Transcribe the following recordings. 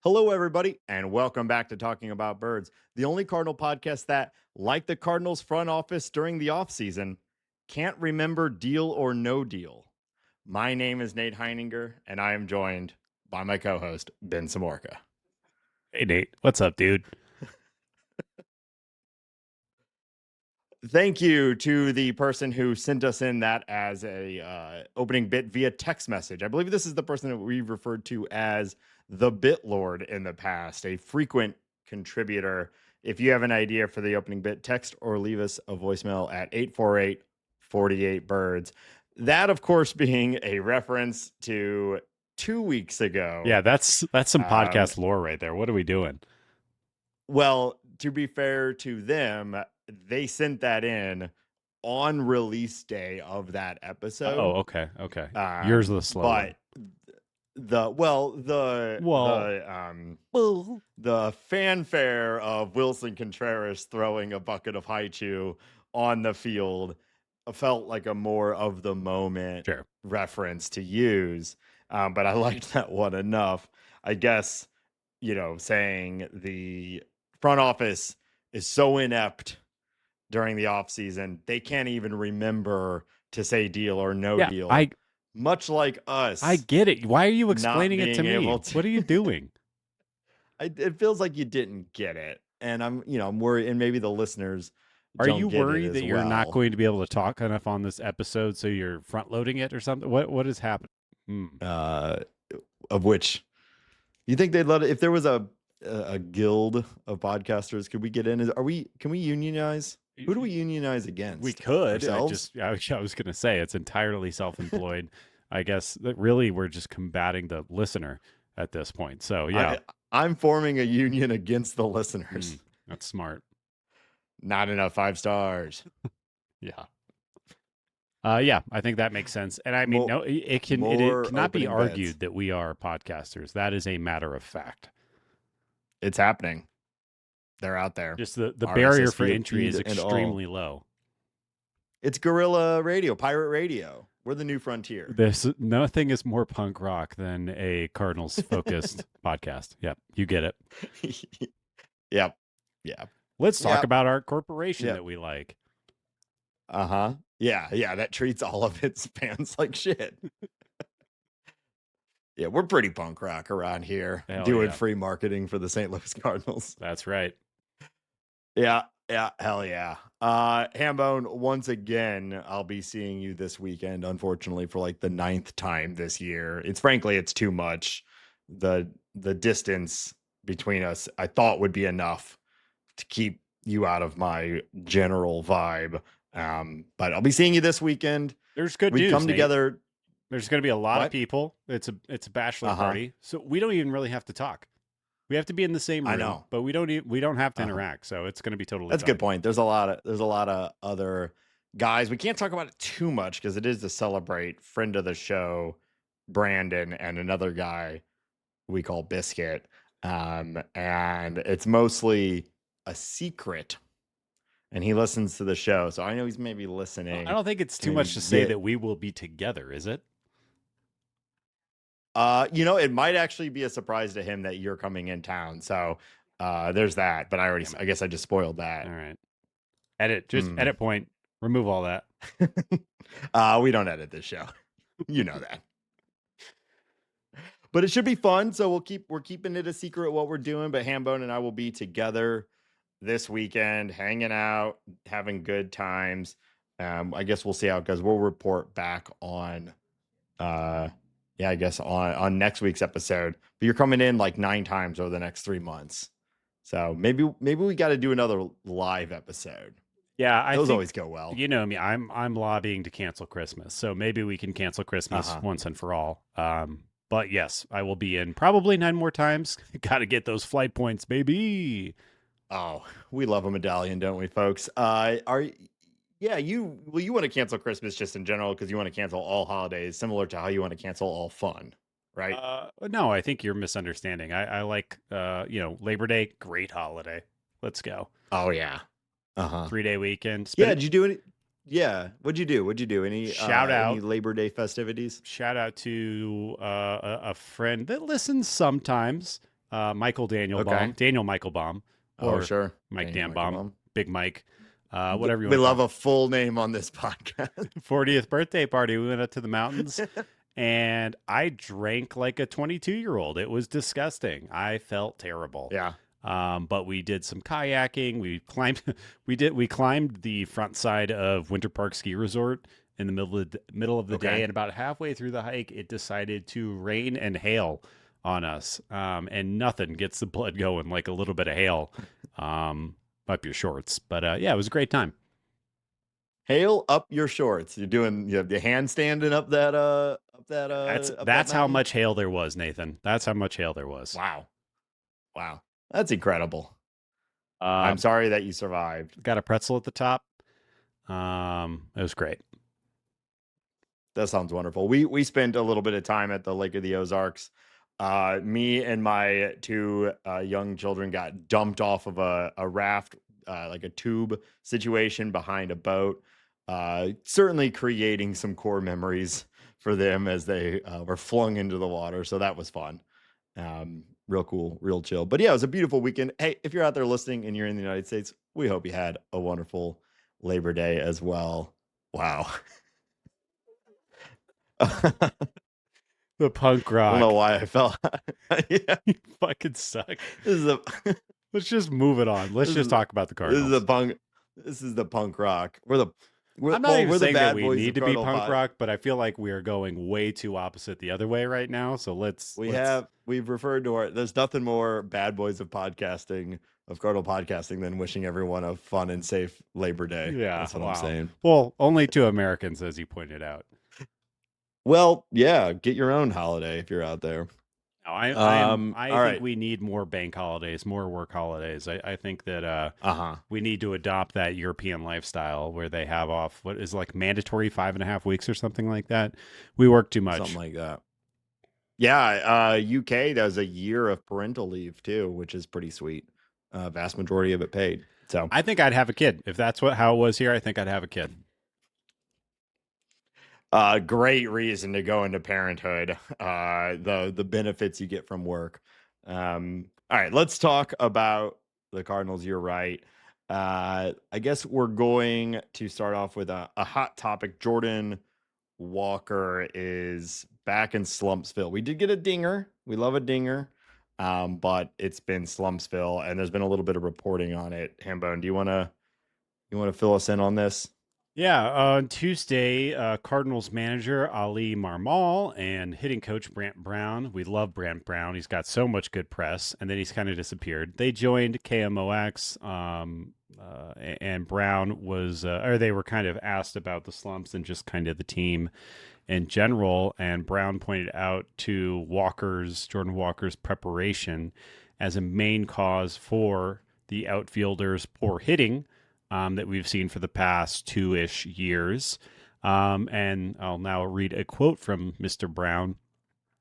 Hello, everybody, and welcome back to Talking About Birds, the only Cardinal podcast that, like the Cardinals front office during the offseason, can't remember deal or no deal. My name is Nate Heininger, and I am joined by my co-host, Ben Samorka. Hey, Nate. What's up, dude? Thank you to the person who sent us in that as a opening bit via text message. I believe this is the person that we've referred to as the Bit Lord in the past, a frequent contributor. If you have an idea for the opening bit, text or leave us a voicemail at 848-48-BIRDS. That, of course, being a reference to 2 weeks ago. Yeah, that's some podcast lore right there. What are we doing? Well, to be fair to them, they sent that in on release day of that episode. Oh, okay. Yours the slow but one. The fanfare of Wilson Contreras throwing a bucket of haichu on the field felt like a more of the moment reference to use. But I liked that one enough. I guess, saying the front office is so inept during the offseason, they can't even remember to say deal or no deal. Much like us. I get it. Why are you explaining it to me? What are you doing? It feels like you didn't get it. And I'm worried, and maybe the listeners are you worried that you're not going to be able to talk enough on this episode, so you're front loading it or something? What is happening? Of which you think they'd let it, if there was a guild of podcasters, could we get in? Can we unionize? Who do we unionize against? We could. I was going to say it's entirely self-employed. I guess that really we're just combating the listener at this point. So yeah, I'm forming a union against the listeners. That's smart. Not enough 5 stars. Yeah. Yeah, I think that makes sense. And I mean, it cannot be argued that we are podcasters. That is a matter of fact. It's happening. They're out there. Just the barrier for entry is extremely low. It's guerrilla radio, pirate radio. We're the new frontier. Nothing is more punk rock than a Cardinals focused podcast. Yep, you get it. Yep. Yeah. Let's talk about our corporation that we like. Yeah, that treats all of its fans like shit. Yeah, we're pretty punk rock around here, doing free marketing for the St. Louis Cardinals. That's right. Yeah, hell yeah. Hambone, once again, I'll be seeing you this weekend, unfortunately, for like the 9th time this year. It's too much. The distance between us, I thought, would be enough to keep you out of my general vibe. But I'll be seeing you this weekend. There's good news. We come together. There's going to be a lot of people. It's a bachelor party, so we don't even really have to talk. We have to be in the same room. I know, but we don't have to interact. So it's going to be totally. That's a good point. There's a lot of other guys. We can't talk about it too much because it is to celebrate friend of the show, Brandon, and another guy we call Biscuit. And it's mostly a secret. And he listens to the show, so I know he's maybe listening. I don't think it's too much to say that we will be together, is it? It might actually be a surprise to him that you're coming in town. So there's that. But I guess I just spoiled that. All right. Edit point. Remove all that. We don't edit this show. You know that. But it should be fun. So we're keeping it a secret what we're doing. But Hambone and I will be together this weekend, hanging out, having good times. I guess we'll see how it goes. We'll report back on I guess on next week's episode. But you're coming in like 9 times over the next 3 months. So maybe we got to do another live episode. Yeah, those always go well. You know me, I'm lobbying to cancel Christmas. So maybe we can cancel Christmas once and for all. But yes, I will be in probably 9 more times. Got to get those flight points, baby. Oh, we love a medallion, don't we, folks? You want to cancel Christmas just in general because you want to cancel all holidays, similar to how you want to cancel all fun, right? No, I think you're misunderstanding. I like, Labor Day, great holiday. Let's go. Oh yeah, 3-day weekend. Did you do any? Yeah, what'd you do? Any shout out? Any Labor Day festivities? Shout out to a friend that listens sometimes. Michael Daniel Okay. Baum, Daniel Michael Baum, or sure. Mike Daniel Dan Michael Baum, Big Mike, whatever you We want to love call a full name on this podcast. it. 40th birthday party. We went up to the mountains and I drank like a 22-year-old. It was disgusting. I felt terrible. Yeah. But we did some kayaking. We climbed, we climbed the front side of Winter Park Ski Resort in the middle of the day. And about halfway through the hike, it decided to rain and hail on us. And nothing gets the blood going like a little bit of hail, up your shorts. But yeah, it was a great time. Hail up your shorts. You have the handstanding up that That's how much hail there was, Nathan. That's how much hail there was. Wow. That's incredible. I'm sorry that you survived. Got a pretzel at the top. It was great. That sounds wonderful. We spent a little bit of time at the Lake of the Ozarks. Me and my two young children got dumped off of a raft, like a tube situation behind a boat. Certainly creating some core memories for them as they were flung into the water. So that was fun. Real cool, real chill. But yeah, it was a beautiful weekend. Hey, if you're out there listening and you're in the United States, we hope you had a wonderful Labor Day as well. Wow. The punk rock. I don't know why I felt. Yeah, you fucking suck. This is Let's just move it on. Let's just talk about the Cardinals. This is the punk rock. I'm not even saying that we need to be punk rock, but I feel like we are going way too opposite the other way right now. So we've referred to there's nothing more bad boys of podcasting, of Cardinal podcasting, than wishing everyone a fun and safe Labor Day. Yeah, that's what I'm saying. Well, only to Americans, as you pointed out. Well, yeah, get your own holiday if you're out there. No, I think we need more bank holidays, more work holidays. I think that we need to adopt that European lifestyle where they have off what is like mandatory 5.5 weeks or something like that. We work too much. Something like that. Yeah, UK does a year of parental leave too, which is pretty sweet. Vast majority of it paid. So I think I'd have a kid. If that's how it was here, I think I'd have a kid. Great reason to go into parenthood. The benefits you get from work. All right, let's talk about the Cardinals. You're right. I guess we're going to start off with a hot topic. Jordan Walker is back in Slumpsville. We did get a dinger. We love a dinger. But it's been Slumpsville, and there's been a little bit of reporting on it. Hambone, do you want to fill us in on this? Yeah, on Tuesday, Cardinals manager Ali Marmol and hitting coach Brant Brown. We love Brant Brown. He's got so much good press, and then he's kind of disappeared. They joined KMOX, and Brown was, or they were kind of asked about the slumps and just kind of the team in general. And Brown pointed out to Jordan Walker's preparation as a main cause for the outfielders' poor hitting that we've seen for the past 2-ish years. And I'll now read a quote from Mr. Brown.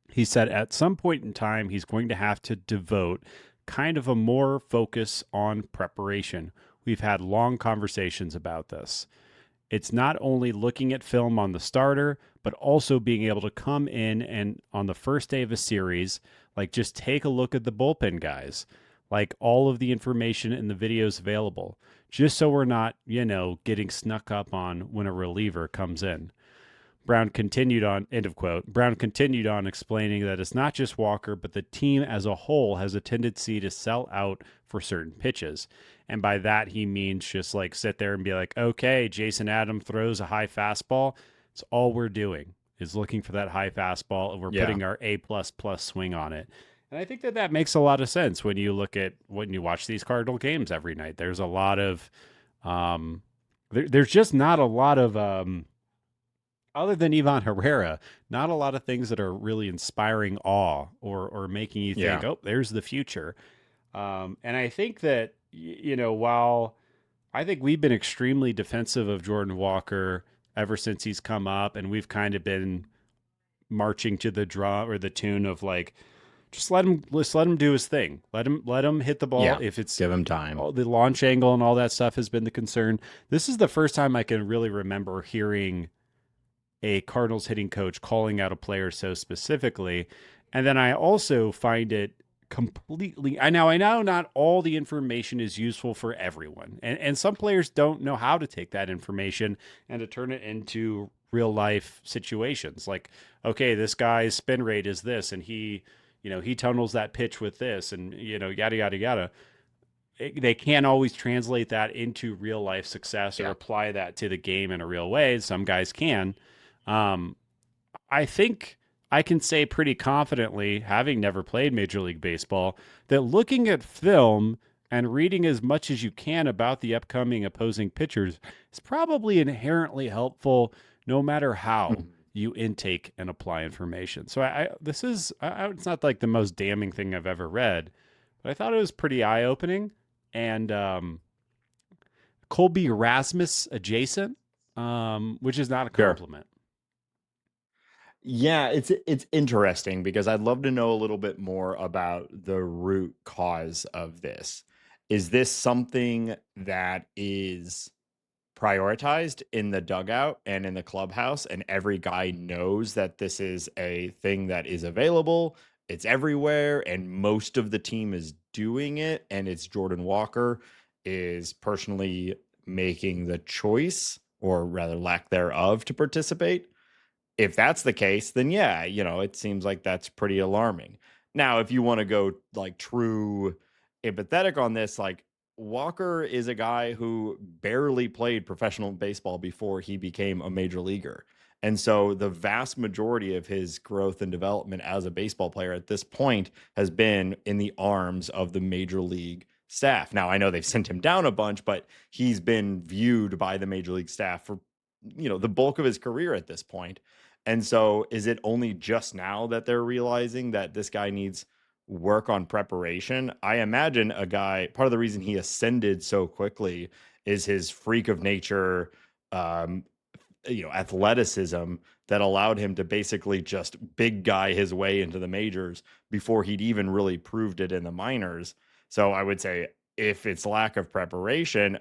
He said, at some point in time, he's going to have to devote kind of a more focus on preparation. We've had long conversations about this. It's not only looking at film on the starter, but also being able to come in and on the first day of a series, like just take a look at the bullpen guys, like all of the information in the videos available, just so we're not, getting snuck up on when a reliever comes in. Brown continued on, end of quote. Brown continued on explaining that it's not just Walker, but the team as a whole has a tendency to sell out for certain pitches. And by that, he means just like sit there and be like, okay, Jason Adam throws a high fastball. It's all we're doing is looking for that high fastball, and we're putting our A++ swing on it. And I think that makes a lot of sense when you watch these Cardinal games every night. There's a lot of, there's just not a lot of, other than Ivan Herrera, not a lot of things that are really inspiring awe or making you think, oh, there's the future. And I think that, while I think we've been extremely defensive of Jordan Walker ever since he's come up, and we've kind of been marching to the drum or the tune of like, just let him do his thing. Let him hit the ball. Yeah, if it's give him time. The launch angle and all that stuff has been the concern. This is the first time I can really remember hearing a Cardinals hitting coach calling out a player so specifically. And then I also find it completely. I know not all the information is useful for everyone, and some players don't know how to take that information and to turn it into real life situations. Like, okay, this guy's spin rate is this, and he tunnels that pitch with this, and yada yada yada. They can't always translate that into real life success or apply that to the game in a real way. Some guys can. I think I can say pretty confidently, having never played Major League Baseball, that looking at film and reading as much as you can about the upcoming opposing pitchers is probably inherently helpful no matter how you intake and apply information. So it's not like the most damning thing I've ever read, but I thought it was pretty eye-opening and Colby Rasmus adjacent, which is not a compliment. Yeah, it's interesting because I'd love to know a little bit more about the root cause of this. Is this something that is prioritized in the dugout and in the clubhouse, and every guy knows that this is a thing that is available, it's everywhere, and most of the team is doing it, and it's Jordan Walker is personally making the choice, or rather lack thereof, to participate? If that's the case, then yeah, it seems like that's pretty alarming. Now, if you want to go like true empathetic on this, like Walker is a guy who barely played professional baseball before he became a major leaguer. And so the vast majority of his growth and development as a baseball player at this point has been in the arms of the major league staff. Now, I know they've sent him down a bunch, but he's been viewed by the major league staff for, the bulk of his career at this point. And so is it only just now that they're realizing that this guy needs work on preparation? I imagine part of the reason he ascended so quickly is his freak of nature, athleticism that allowed him to basically just big guy his way into the majors before he'd even really proved it in the minors. So I would say if it's lack of preparation,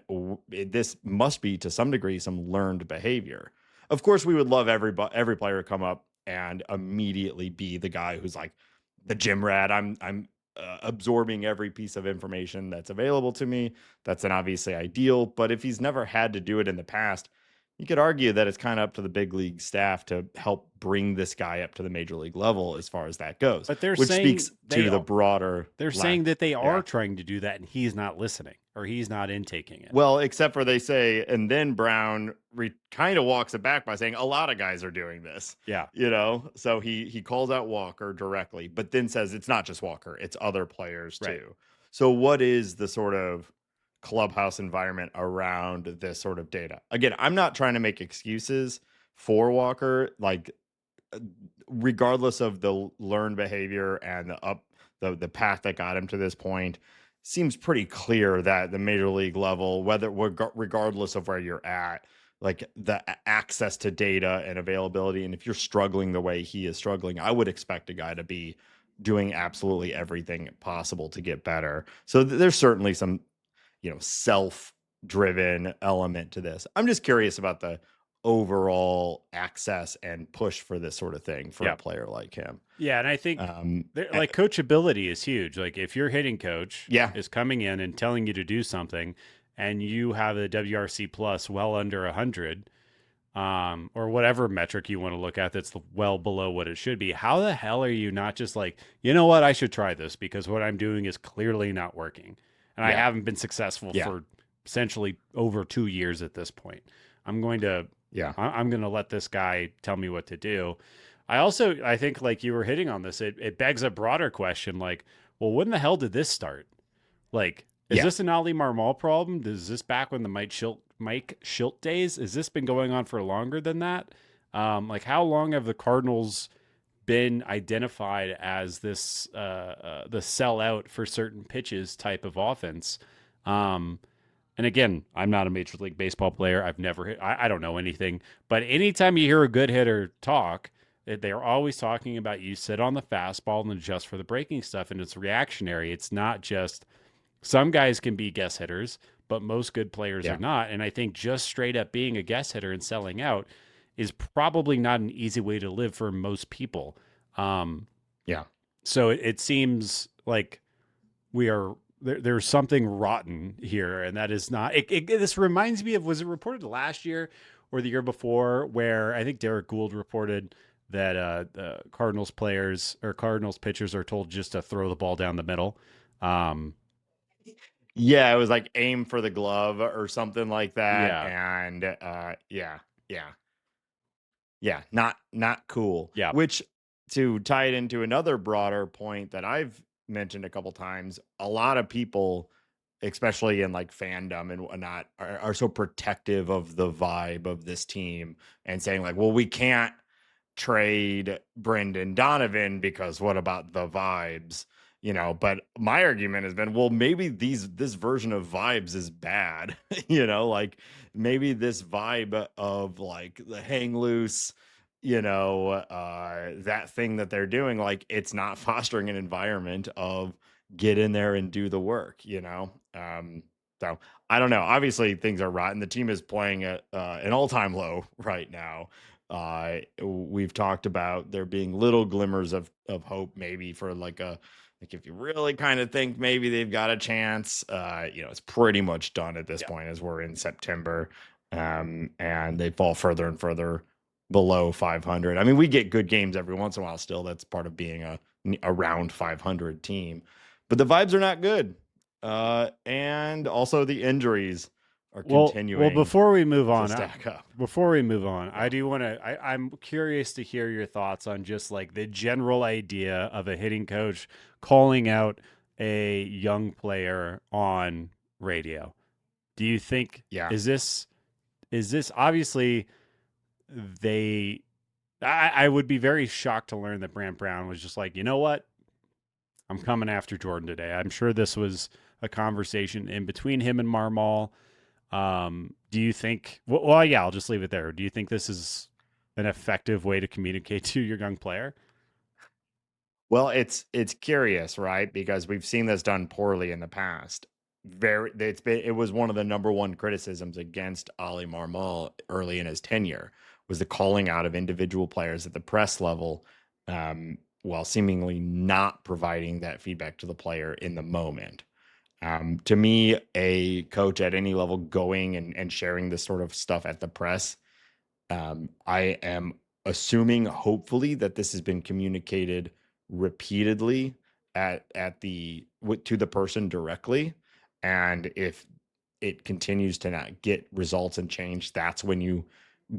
this must be to some degree some learned behavior. Of course, we would love every player to come up and immediately be the guy who's like the gym rat. I'm absorbing every piece of information that's available to me. That's an obviously ideal. But if he's never had to do it in the past, you could argue that it's kind of up to the big league staff to help bring this guy up to the major league level as far as that goes. But which speaks to the broader. They're saying that they are trying to do that, and he's not listening or he's not intaking it. Well, except for they say, and then Brown kind of walks it back by saying a lot of guys are doing this. Yeah, so he calls out Walker directly, but then says it's not just Walker, it's other players too. So what is the sort of clubhouse environment around this sort of data? Again, I'm not trying to make excuses for Walker, like regardless of the learned behavior and the path that got him to this point, seems pretty clear that the major league level, regardless of where you're at, like the access to data and availability, and if you're struggling the way he is struggling, I would expect a guy to be doing absolutely everything possible to get better. So there's certainly some self-driven element to this. I'm just curious about the overall access and push for this sort of thing for a player like him. Yeah, and I think like coachability is huge. Like if your hitting coach is coming in and telling you to do something and you have a WRC plus well under 100, or whatever metric you want to look at that's well below what it should be, how the hell are you not just like, you know what, I should try this because what I'm doing is clearly not working. And I haven't been successful for essentially over 2 years at this point. I'm going to let this guy tell me what to do. I think like you were hitting on this, it begs a broader question. Like, well, when the hell did this start? Like, is this an Ali Marmol problem? Is this back when the Mike Schilt days? Has this been going on for longer than that? Like how long have the Cardinals been identified as this the sellout for certain pitches type of offense? And again, I'm not a Major League Baseball player. I've never hit. I don't know anything. But anytime you hear a good hitter talk, they're always talking about you sit on the fastball and adjust for the breaking stuff, and it's reactionary. It's not just some guys can be guess hitters, but most good players are not. And I think just straight up being a guess hitter and selling out is probably not an easy way to live for most people. So it seems like we are there's something rotten here, and that is not. This reminds me of, was it reported last year or the year before, where I think Derek Gould reported that the Cardinals players or Cardinals pitchers are told just to throw the ball down the middle. Yeah, it was like aim for the glove or something like that, Yeah, and yeah, not cool. yeah. Which, to tie it into another broader point that I've mentioned a couple times, a lot of people, especially in like fandom and whatnot, are so protective of the vibe of this team and saying like, well, we can't trade Brendan Donovan because what about the vibes? But my argument has been, well, maybe this version of vibes is bad. Like maybe this vibe of like the hang loose, that thing that they're doing, like it's not fostering an environment of get in there and do the work. So I don't know. Obviously things are rotten. The team is playing at an all-time low right now. We've talked about there being little glimmers of hope, maybe for like if you really kind of think maybe they've got a chance. It's pretty much done at this point as we're in September, and they fall further and further below 500. I mean, we get good games every once in a while. Still, that's part of being a around 500 team, but the vibes are not good, and also the injuries are continuing. Well, before we move on, stack up. I do want to. I'm curious to hear your thoughts on just like the general idea of a hitting coach calling out a young player on radio. Do you think? Yeah. Is this obviously they? I would be very shocked to learn that Brant Brown was just like, you know what, I'm coming after Jordan today. I'm sure this was a conversation in between him and Marmol. Do you think? Well, yeah, I'll just leave it there. Do you think this is an effective way to communicate to your young player? Well, it's curious, right? Because we've seen this done poorly in the past. It was one of the number one criticisms against Ali Marmol early in his tenure was the calling out of individual players at the press level, while seemingly not providing that feedback to the player in the moment. To me, a coach at any level going and sharing this sort of stuff at the press, I am assuming, hopefully, that this has been communicated repeatedly to the person directly, and if it continues to not get results and change, that's when you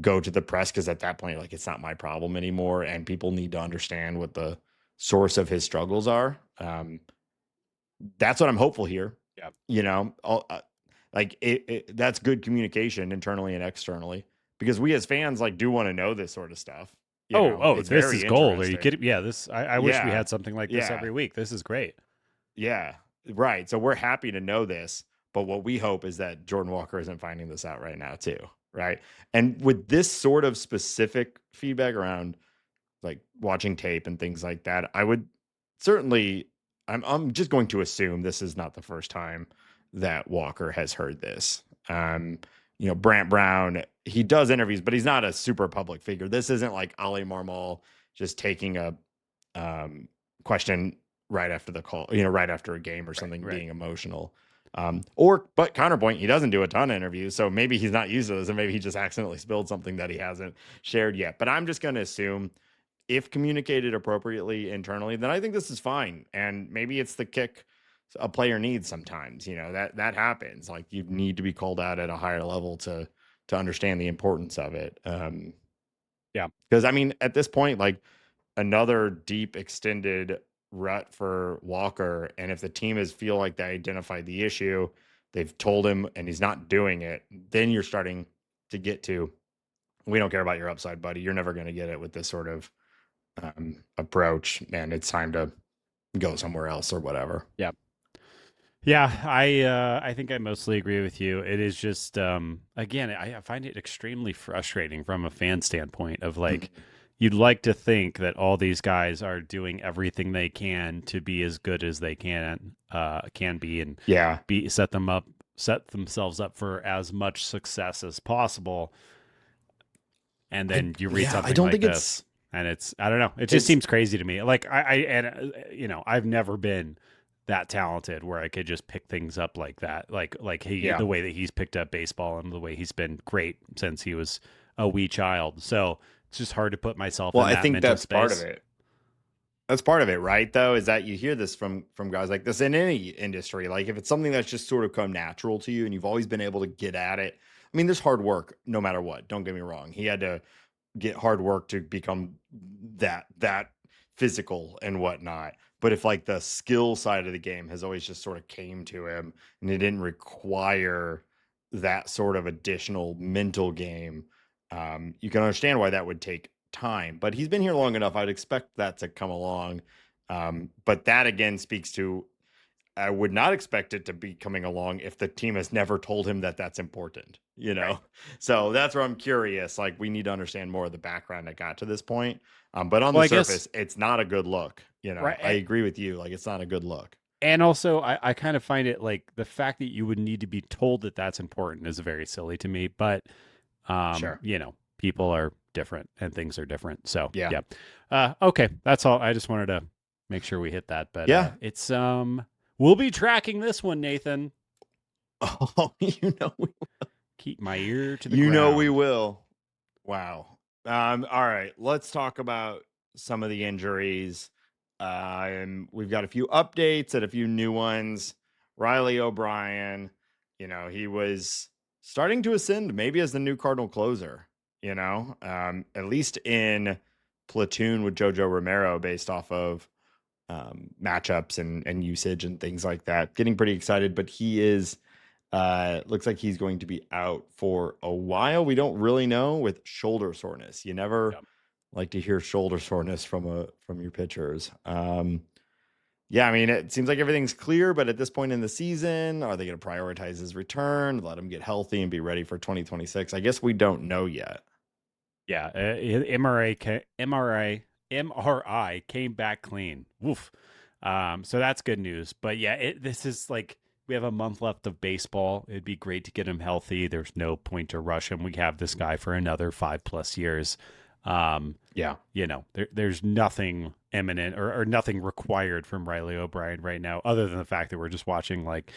go to the press, because at that point, like, it's not my problem anymore, and people need to understand what the source of his struggles are. That's what I'm hopeful here. Yeah. That's good communication internally and externally, because we as fans like do want to know this sort of stuff. It's this is gold. Are you kidding? Yeah, I wish we Yeah. had something like this every week. This is great. Yeah, right. So we're happy to know this, but what we hope is that Jordan Walker isn't finding this out right now too, right? And with this sort of specific feedback around like watching tape and things like that, I would certainly, I'm just going to assume this is not the first time that Walker has heard this. Brant Brown, he does interviews, but he's not a super public figure. This isn't like Ali Marmol just taking a question right after the call, right after a game or something, right. being emotional. But counterpoint, he doesn't do a ton of interviews, so maybe he's not used to this, and maybe he just accidentally spilled something that he hasn't shared yet. But I'm just going to assume, if communicated appropriately internally, then I think this is fine. And maybe it's the kick a player needs sometimes. That happens. Like, you need to be called out at a higher level to understand the importance of it. Yeah. Because I mean, at this point, like, another deep extended rut for Walker, and if the team feel like they identified the issue, they've told him, and he's not doing it, then you're starting to get to, we don't care about your upside, buddy. You're never going to get it with this sort of approach, and it's time to go somewhere else or whatever. Yeah. Yeah, I think I mostly agree with you. It is just again, I find it extremely frustrating from a fan standpoint of like, you'd like to think that all these guys are doing everything they can to be as good as they can be, and set themselves up for as much success as possible. And then you read something like this. And I don't know. It just It's seems crazy to me. Like I've never been that talented where I could just pick things up like that. The yeah. way that he's picked up baseball and the way he's been great since he was a wee child. So it's just hard to put myself Well, in I that think mental that's part of space. it. That's part of it, right? Though, is that you hear this from guys like this in any industry. Like if it's something that's just sort of come natural to you and you've always been able to get at it. I mean, there's hard work no matter what. Don't get me wrong. He had to get hard work to become that physical and whatnot. But if like the skill side of the game has always just sort of came to him and it didn't require that sort of additional mental game, you can understand why that would take time. But he's been here long enough. I'd expect that to come along. But that again speaks to I would not expect it to be coming along if the team has never told him that that's important, you know? Right. So that's where I'm curious. Like, we need to understand more of the background that got to this point. But on Well, the I guess surface, it's not a good look. You know, I right. agree with you. Like, it's not a good look. And also, I kind of find it like the fact that you would need to be told that that's important is very silly to me. But, Sure. people are different and things are different. So, Yeah. yeah. Okay. That's all. I just wanted to make sure we hit that. But Yeah. it's, we'll be tracking this one, Nathan. Oh, Keep my ear to the you know we ground. will. Wow. All right. Let's talk about some of the injuries. And we've got a few updates and a few new ones. Riley O'Brien, he was starting to ascend maybe as the new Cardinal closer, at least in platoon with Jojo Romero based off of matchups and usage and things like that. Getting pretty excited, but he is looks like he's going to be out for a while. We don't really know with shoulder soreness. You never like to hear shoulder soreness from your pitchers. Yeah, I mean, it seems like everything's clear, but at this point in the season, are they going to prioritize his return, let him get healthy and be ready for 2026? I guess we don't know yet. Yeah, MRI came back clean. Woof. So that's good news. But yeah, this is like we have a month left of baseball. It'd be great to get him healthy. There's no point to rush him. We have this guy for another 5+ years. Yeah, there's nothing imminent or nothing required from Riley O'Brien right now, other than the fact that we're just watching like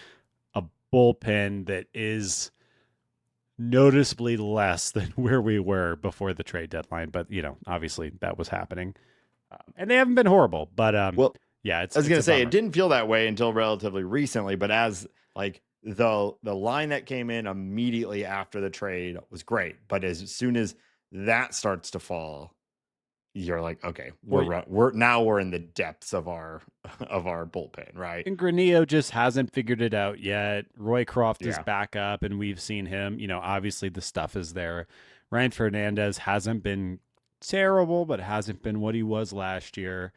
a bullpen that is noticeably less than where we were before the trade deadline. But obviously that was happening, and they haven't been horrible. But well, yeah, I was it's going to a say bummer. it didn't feel that way until relatively recently, but as like the line that came in immediately after the trade was great, but as soon as that starts to fall, you're like, okay, we're in the depths of our bullpen, right? And Granillo just hasn't figured it out yet. Roycroft is Yeah. back up, and we've seen him. Obviously the stuff is there. Ryan Fernandez hasn't been terrible, but hasn't been what he was last year.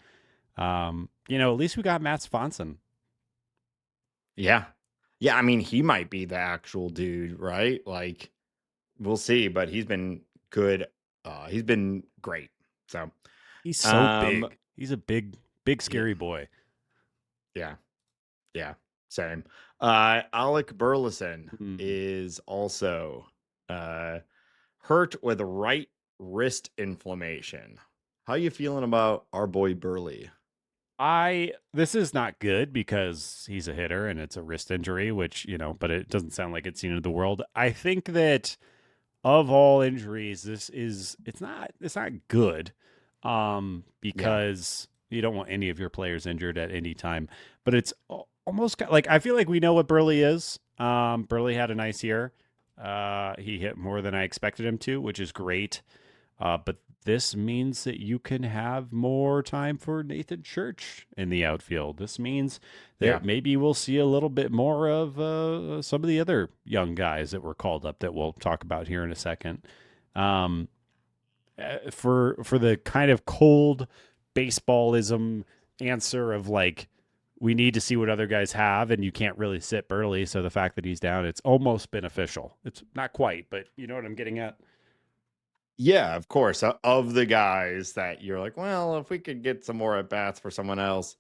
At least we got Matt Swanson. Yeah. Yeah, I mean, he might be the actual dude, right? Like, we'll see, but he's been good. He's been great. So, He's so um, big. He's a big, yeah, scary boy. yeah, same. Alec Burleson Mm. is also hurt with right wrist inflammation. How you feeling about our boy Burley? This is not good because he's a hitter and it's a wrist injury, which, but it doesn't sound like it's the end of the world. I think that of all injuries, it's not good. Yeah, Because you don't want any of your players injured at any time, but it's almost like I feel like we know what Burley is. Burley had a nice year. He hit more than I expected him to, which is great. But this means that you can have more time for Nathan Church in the outfield. This means yeah. that maybe we'll see a little bit more of some of the other young guys that were called up that we'll talk about here in a second. Um, for the kind of cold baseballism answer of like, we need to see what other guys have, and you can't really sit Burley. So the fact that he's down, it's almost beneficial. It's not quite, but you know what I'm getting at. Yeah, of course. Of the guys that you're like, well, if we could get some more at bats for someone else,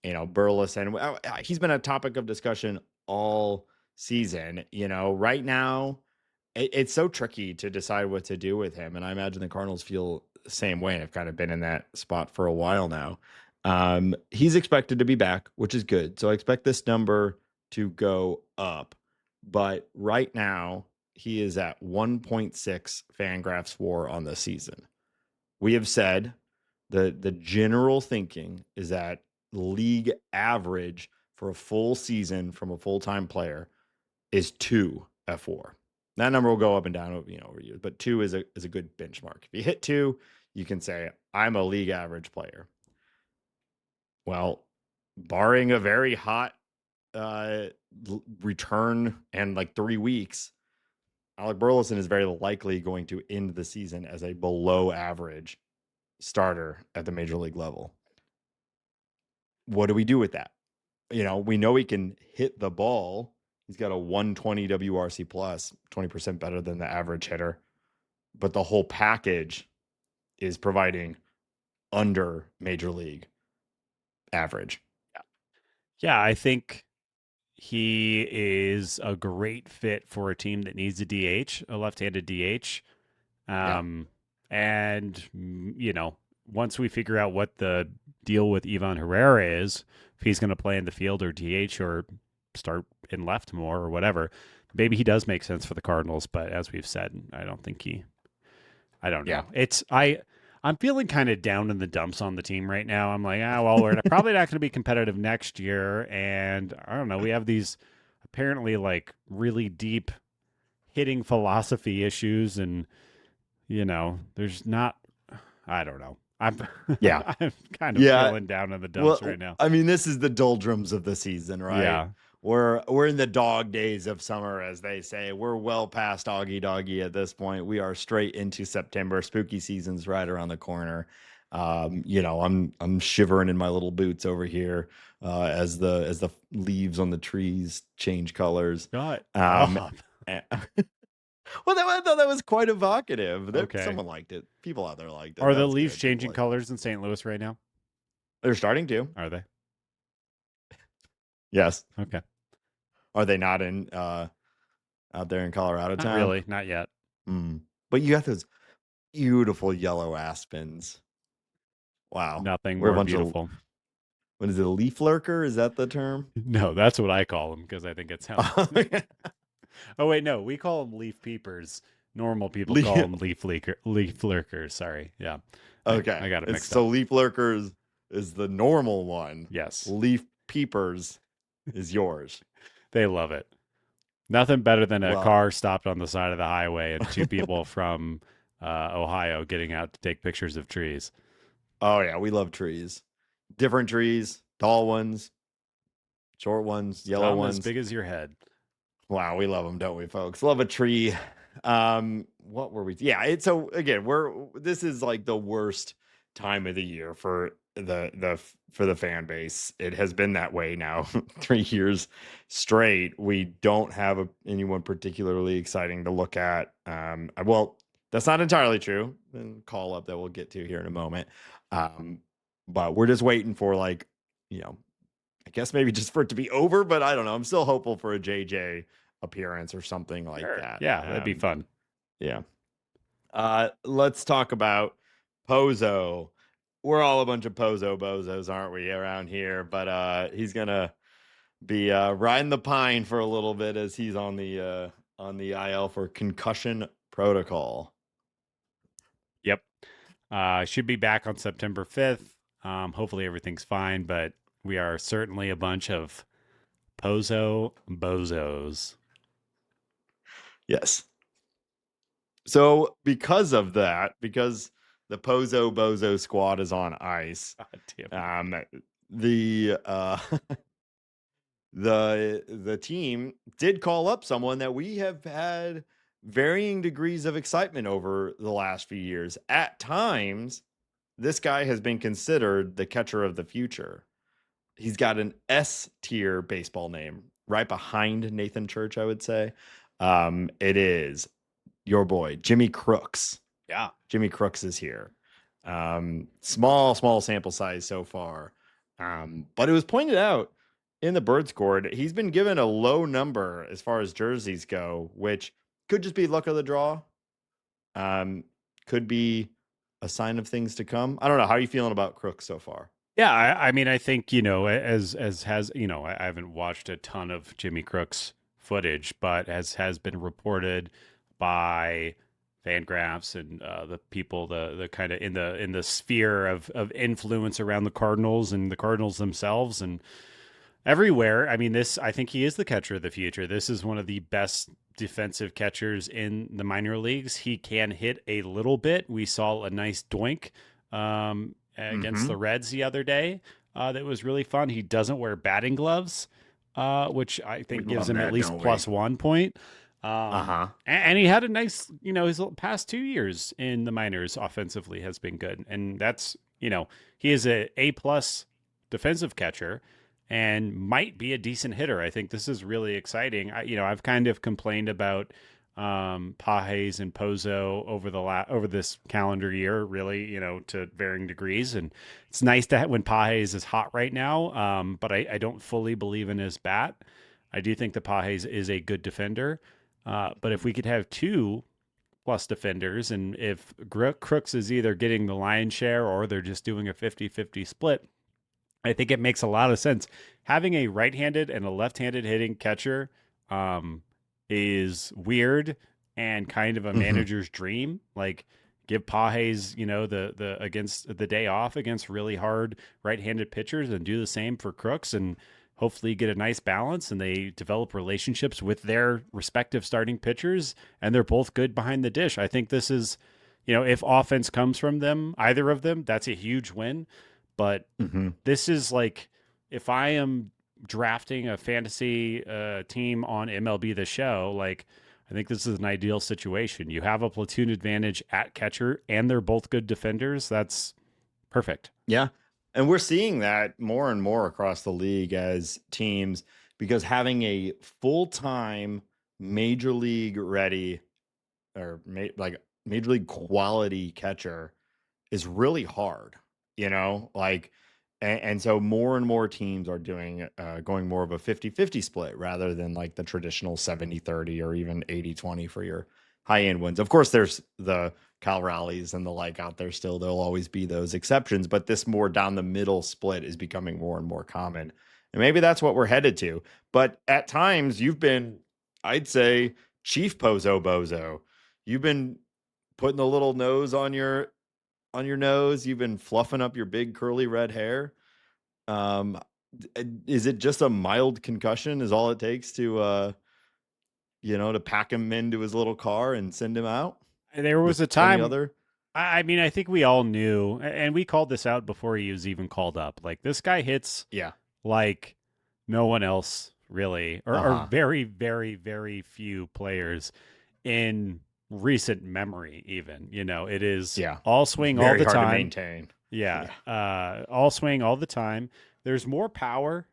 Burleson, he's been a topic of discussion all season. Right now, it's so tricky to decide what to do with him. And I imagine the Cardinals feel same way. I've kind of been in that spot for a while now. He's expected to be back, which is good. So I expect this number to go up. But right now, he is at 1.6 Fangraphs WAR on the season. We have said the general thinking is that league average for a full season from a full-time player is 2 F4. That number will go up and down over years, but 2 is a good benchmark. If you hit 2, you can say I'm a league average player. Well, barring a very hot return and like 3 weeks, Alec Burleson is very likely going to end the season as a below average starter at the major league level. What do we do with that? We know he can hit the ball. He's got a 120 WRC plus, 20% better than the average hitter. But the whole package is providing under major league average. Yeah, I think he is a great fit for a team that needs a DH, a left-handed DH. And, once we figure out what the deal with Ivan Herrera is, if he's going to play in the field or DH or start in left more or whatever, maybe he does make sense for the Cardinals. But as we've said, I don't know. I'm feeling kind of down in the dumps on the team right now. I'm like, we're probably not going to be competitive next year. And I don't know. We have these apparently like really deep hitting philosophy issues. And, there's not, I don't know. I'm kind of feeling down in the dumps right now. I mean, this is the doldrums of the season, right? Yeah. We're in the dog days of summer, as they say. We're well past Augie Doggy at this point. We are straight into September. Spooky season's right around the corner. I'm shivering in my little boots over here as the leaves on the trees change colors. Well, I thought that was quite evocative. Okay. Someone liked it. People out there liked it. Are the leaves changing colors in St. Louis right now? They're starting to. Are they? Yes. Okay. Are they not in out there in Colorado town? Not really, not yet. But you got those beautiful yellow aspens. Wow. Nothing more beautiful. What is it, a leaf lurker? Is that the term? No, that's what I call them because I think it's how. Oh, wait, no. We call them leaf peepers. Normal people call them leaf lurkers. Sorry. Yeah. Okay. I got it mixed up. So leaf lurkers is the normal one. Yes. Leaf peepers is yours. They love it. Nothing better than a car stopped on the side of the highway and 2 people from Ohio getting out to take pictures of trees. Oh, yeah. We love trees. Different trees, tall ones, short ones, yellow ones. As big as your head. Wow, we love them, don't we, folks? Love a tree. What were we? Yeah, so again, this is like the worst time of the year for the fan base. It has been that way now 3 years straight. We don't have anyone particularly exciting to look at. Well, that's not entirely true. Call up that we'll get to here in a moment. But we're just waiting for I guess maybe just for it to be over, but I don't know. I'm still hopeful for a JJ appearance or something like that. Yeah, that'd be fun. Yeah. Let's talk about Pozo. We're all a bunch of Pozo bozos, aren't we, around here? But he's gonna be riding the pine for a little bit as he's on the IL for concussion protocol. Yep. Should be back on September 5th. Hopefully everything's fine, but we are certainly a bunch of Pozo bozos. Yes. So because of that, because the Pozo bozo squad is on ice, the team did call up someone that we have had varying degrees of excitement over the last few years. At times, this guy has been considered the catcher of the future. He's got an S tier baseball name right behind Nathan Church, I would say. It is your boy, Jimmy Crooks. Yeah. Jimmy Crooks is here. Small sample size so far. But it was pointed out in the bird score, he's been given a low number as far as jerseys go, which could just be luck of the draw. Could be a sign of things to come? I don't know. How are you feeling about Crooks so far? Yeah, I mean, I think, as has, I haven't watched a ton of Jimmy Crooks footage, but as has been reported by Fangraphs and the people, the kind of in the sphere of influence around the Cardinals and the Cardinals themselves and everywhere. I mean, I think he is the catcher of the future. This is one of the best defensive catchers in the minor leagues. He can hit a little bit. We saw a nice doink against the Reds the other day. That was really fun. He doesn't wear batting gloves, which I think gives him at least +1 point. And he had a nice, his past 2 years in the minors offensively has been good. And that's, he is a plus defensive catcher and might be a decent hitter. I think this is really exciting. I've kind of complained about Pagés and Pozo over this calendar year, really, to varying degrees. And it's nice to when Pagés is hot right now, but I don't fully believe in his bat. I do think that Pagés is a good defender, but if we could have 2+ defenders, and if Crooks is either getting the lion's share or they're just doing a 50-50 split, I think it makes a lot of sense. Having a right-handed and a left-handed hitting catcher is weird and kind of a manager's dream. Like, give Pagés, the against the day off against really hard right-handed pitchers, and do the same for Crooks, and hopefully get a nice balance, and they develop relationships with their respective starting pitchers, and they're both good behind the dish. I think this is, if offense comes from them, either of them, that's a huge win. But this is like, if I am drafting a fantasy team on MLB The Show, like, I think this is an ideal situation. You have a platoon advantage at catcher, and they're both good defenders. That's perfect. Yeah. And we're seeing that more and more across the league as teams, because having a full-time major league ready or major league quality catcher is really hard, and so more and more teams are doing going more of a 50-50 split rather than like the traditional 70-30 or even 80-20 for your high-end wins. Of course, there's the Cal Rallies and the like out there still. There'll always be those exceptions, but this more down the middle split is becoming more and more common. And maybe that's what we're headed to. But at times you've been, I'd say, Chief Pozo Bozo. You've been putting a little nose on your nose. You've been fluffing up your big curly red hair. Is it just a mild concussion is all it takes to to pack him into his little car and send him out? There was a time. I mean, I think we all knew, and we called this out before he was even called up. Like, this guy hits like no one else really, or very, very, very few players in recent memory even. It is all swing all the time. Hard to maintain. All swing all the time. There's more power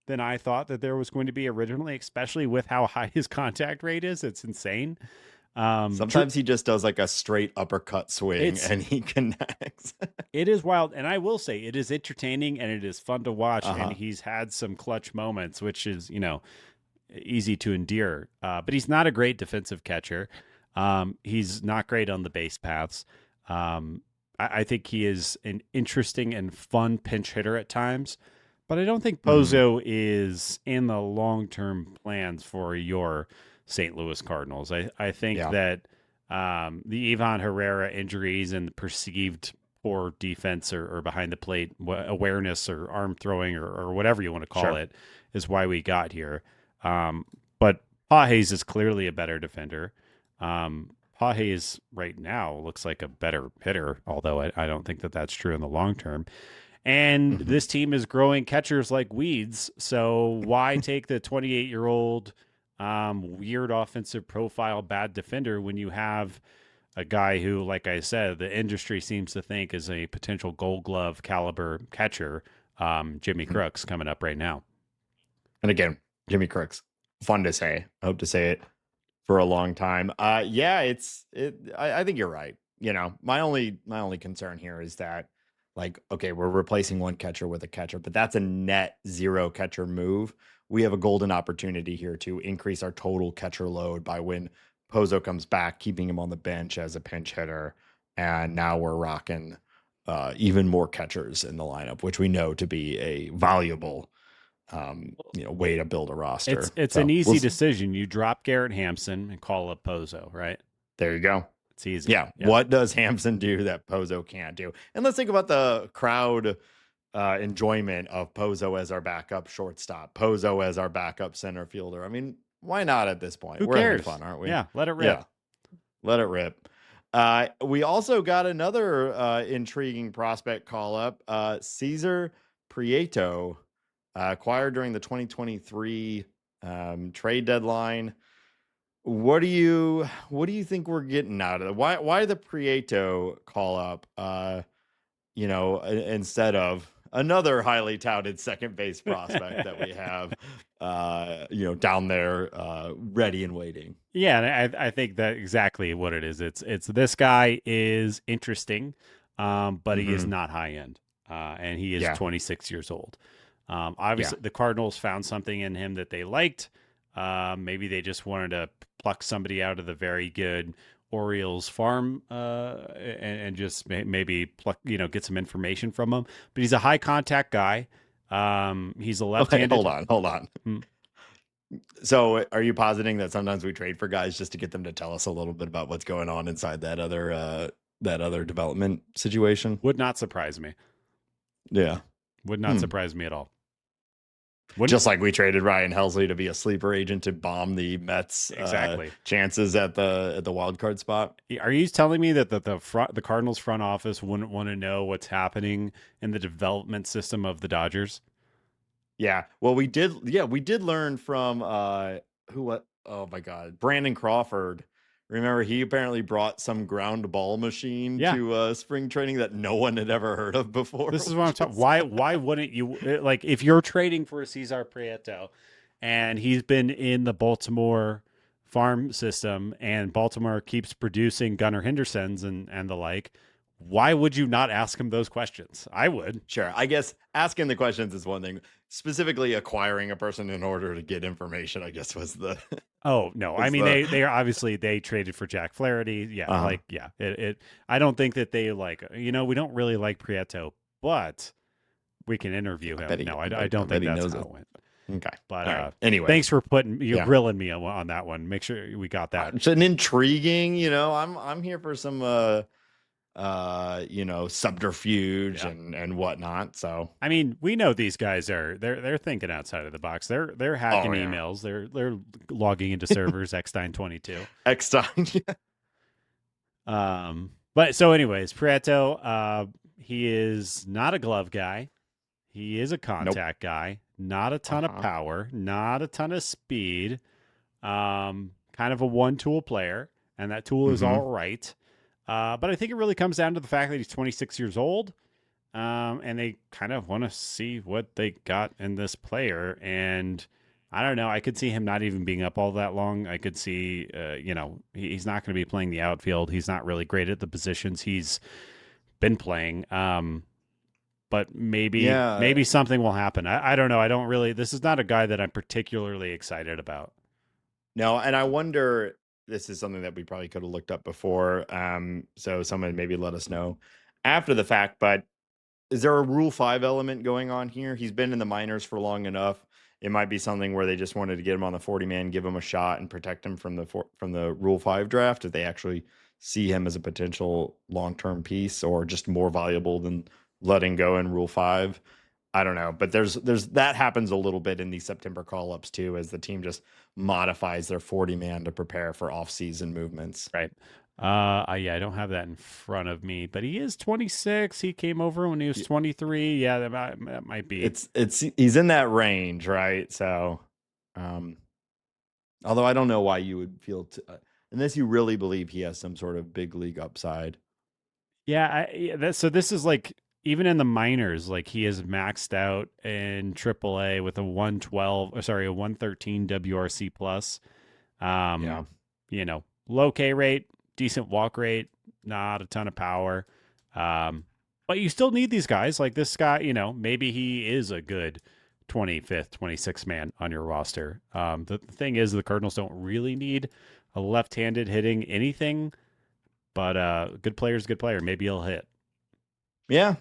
than I thought that there was going to be originally, especially with how high his contact rate is. It's insane. Sometimes he just does like a straight uppercut swing and he connects. It is wild. And I will say it is entertaining and it is fun to watch. And he's had some clutch moments, which is, easy to endear. But he's not a great defensive catcher. He's not great on the base paths. I think he is an interesting and fun pinch hitter at times, but I don't think Pozo is in the long-term plans for your St. Louis Cardinals. I think that the Ivan Herrera injuries and the perceived poor defense or behind the plate awareness or arm throwing or whatever you want to call it is why we got here. But Pagés is clearly a better defender. Pagés right now looks like a better hitter, although I don't think that that's true in the long term. And this team is growing catchers like weeds. So why take the 28-year-old weird offensive profile bad defender when you have a guy who, like I said, the industry seems to think is a potential Gold Glove caliber catcher, Jimmy Crooks, coming up right now. And again, Jimmy Crooks, fun to say. I hope to say it for a long time. I think you're right. My only concern here is that, like, okay, we're replacing one catcher with a catcher, but that's a net zero catcher move. We have a golden opportunity here to increase our total catcher load by when Pozo comes back, keeping him on the bench as a pinch hitter, and now we're rocking even more catchers in the lineup, which we know to be a valuable way to build a roster. It's an easy decision. You drop Garrett Hampson and call up Pozo, right? There you go. It's easy. Yeah. Yep. What does Hampson do that Pozo can't do? And let's think about the crowd enjoyment of Pozo as our backup shortstop, Pozo as our backup center fielder. I mean, why not at this point? We're having fun, aren't we? Yeah, let it rip. Yeah, let it rip. We also got another intriguing prospect call up, César Prieto, acquired during the 2023 trade deadline. What do you think we're getting out of it? Why the Prieto call up? Instead of another highly touted second base prospect that we have, down there, ready and waiting. Yeah, and I think that exactly what it is. It's this guy is interesting, but he is not high end, and he is 26 years old. Obviously, the Cardinals found something in him that they liked. Maybe they just wanted to pluck somebody out of the very good Orioles farm and just maybe pluck, get some information from him. But he's a high contact guy. He's a left-handed. Okay, hold on. So are you positing that sometimes we trade for guys just to get them to tell us a little bit about what's going on inside that other development situation? Would not surprise me. Yeah. Would not surprise me at all. Just like we traded Ryan Helsley to be a sleeper agent to bomb the Mets chances at the wild card spot. Are you telling me that the Cardinals front office wouldn't want to know what's happening in the development system of the Dodgers? Yeah. Well, we did learn from oh my God, Brandon Crawford. Remember, he apparently brought some ground ball machine to spring training that no one had ever heard of before. This is what I'm talking. Why wouldn't you, like, if you're trading for a César Prieto and he's been in the Baltimore farm system and Baltimore keeps producing Gunnar Hendersons and the like, why would you not ask him those questions? I would. Sure. I guess asking the questions is one thing. Specifically acquiring a person in order to get information, I guess, was the... Oh, no. I mean, they are obviously, they traded for Jack Flaherty. Yeah. I don't think that they we don't really like Prieto, but we can interview him. I don't think that's how it went. Okay. But anyway, thanks for grilling me on that one. Make sure we got that. It's an intriguing, I'm here for some subterfuge and whatnot. So I mean, we know these guys they're thinking outside of the box. They're hacking emails. They're logging into servers Eckstein22. Eckstein. But so anyways, Prieto, he is not a glove guy. He is a contact guy. Not a ton of power, not a ton of speed. Kind of a one-tool player, and that tool is all right. But I think it really comes down to the fact that he's 26 years old, and they kind of want to see what they got in this player. And I don't know. I could see him not even being up all that long. I could see, he's not going to be playing the outfield. He's not really great at the positions he's been playing. But maybe something will happen. I don't know. This is not a guy that I'm particularly excited about. No, and I wonder, this is something that we probably could have looked up before. So someone maybe let us know after the fact, but is there a Rule 5 element going on here? He's been in the minors for long enough. It might be something where they just wanted to get him on the 40-man, give him a shot and protect him from the Rule 5 draft. If they actually see him as a potential long-term piece or just more valuable than letting go in Rule 5. I don't know, but there's that happens a little bit in these September call-ups too, as the team just modifies their 40-man to prepare for off-season movements. Right. I don't have that in front of me, but he is 26. He came over when he was 23. Yeah, that might be. He's in that range, right? So, although I don't know why you would feel unless you really believe he has some sort of big league upside. Yeah, so this is like, even in the minors, like, he is maxed out in AAA with a 113 WRC plus. Low K rate, decent walk rate, not a ton of power. But you still need these guys. Like this guy, maybe he is a good 25th, 26th man on your roster. The thing is, the Cardinals don't really need a left-handed hitting anything But good player's a good player. Maybe he'll hit. Yeah,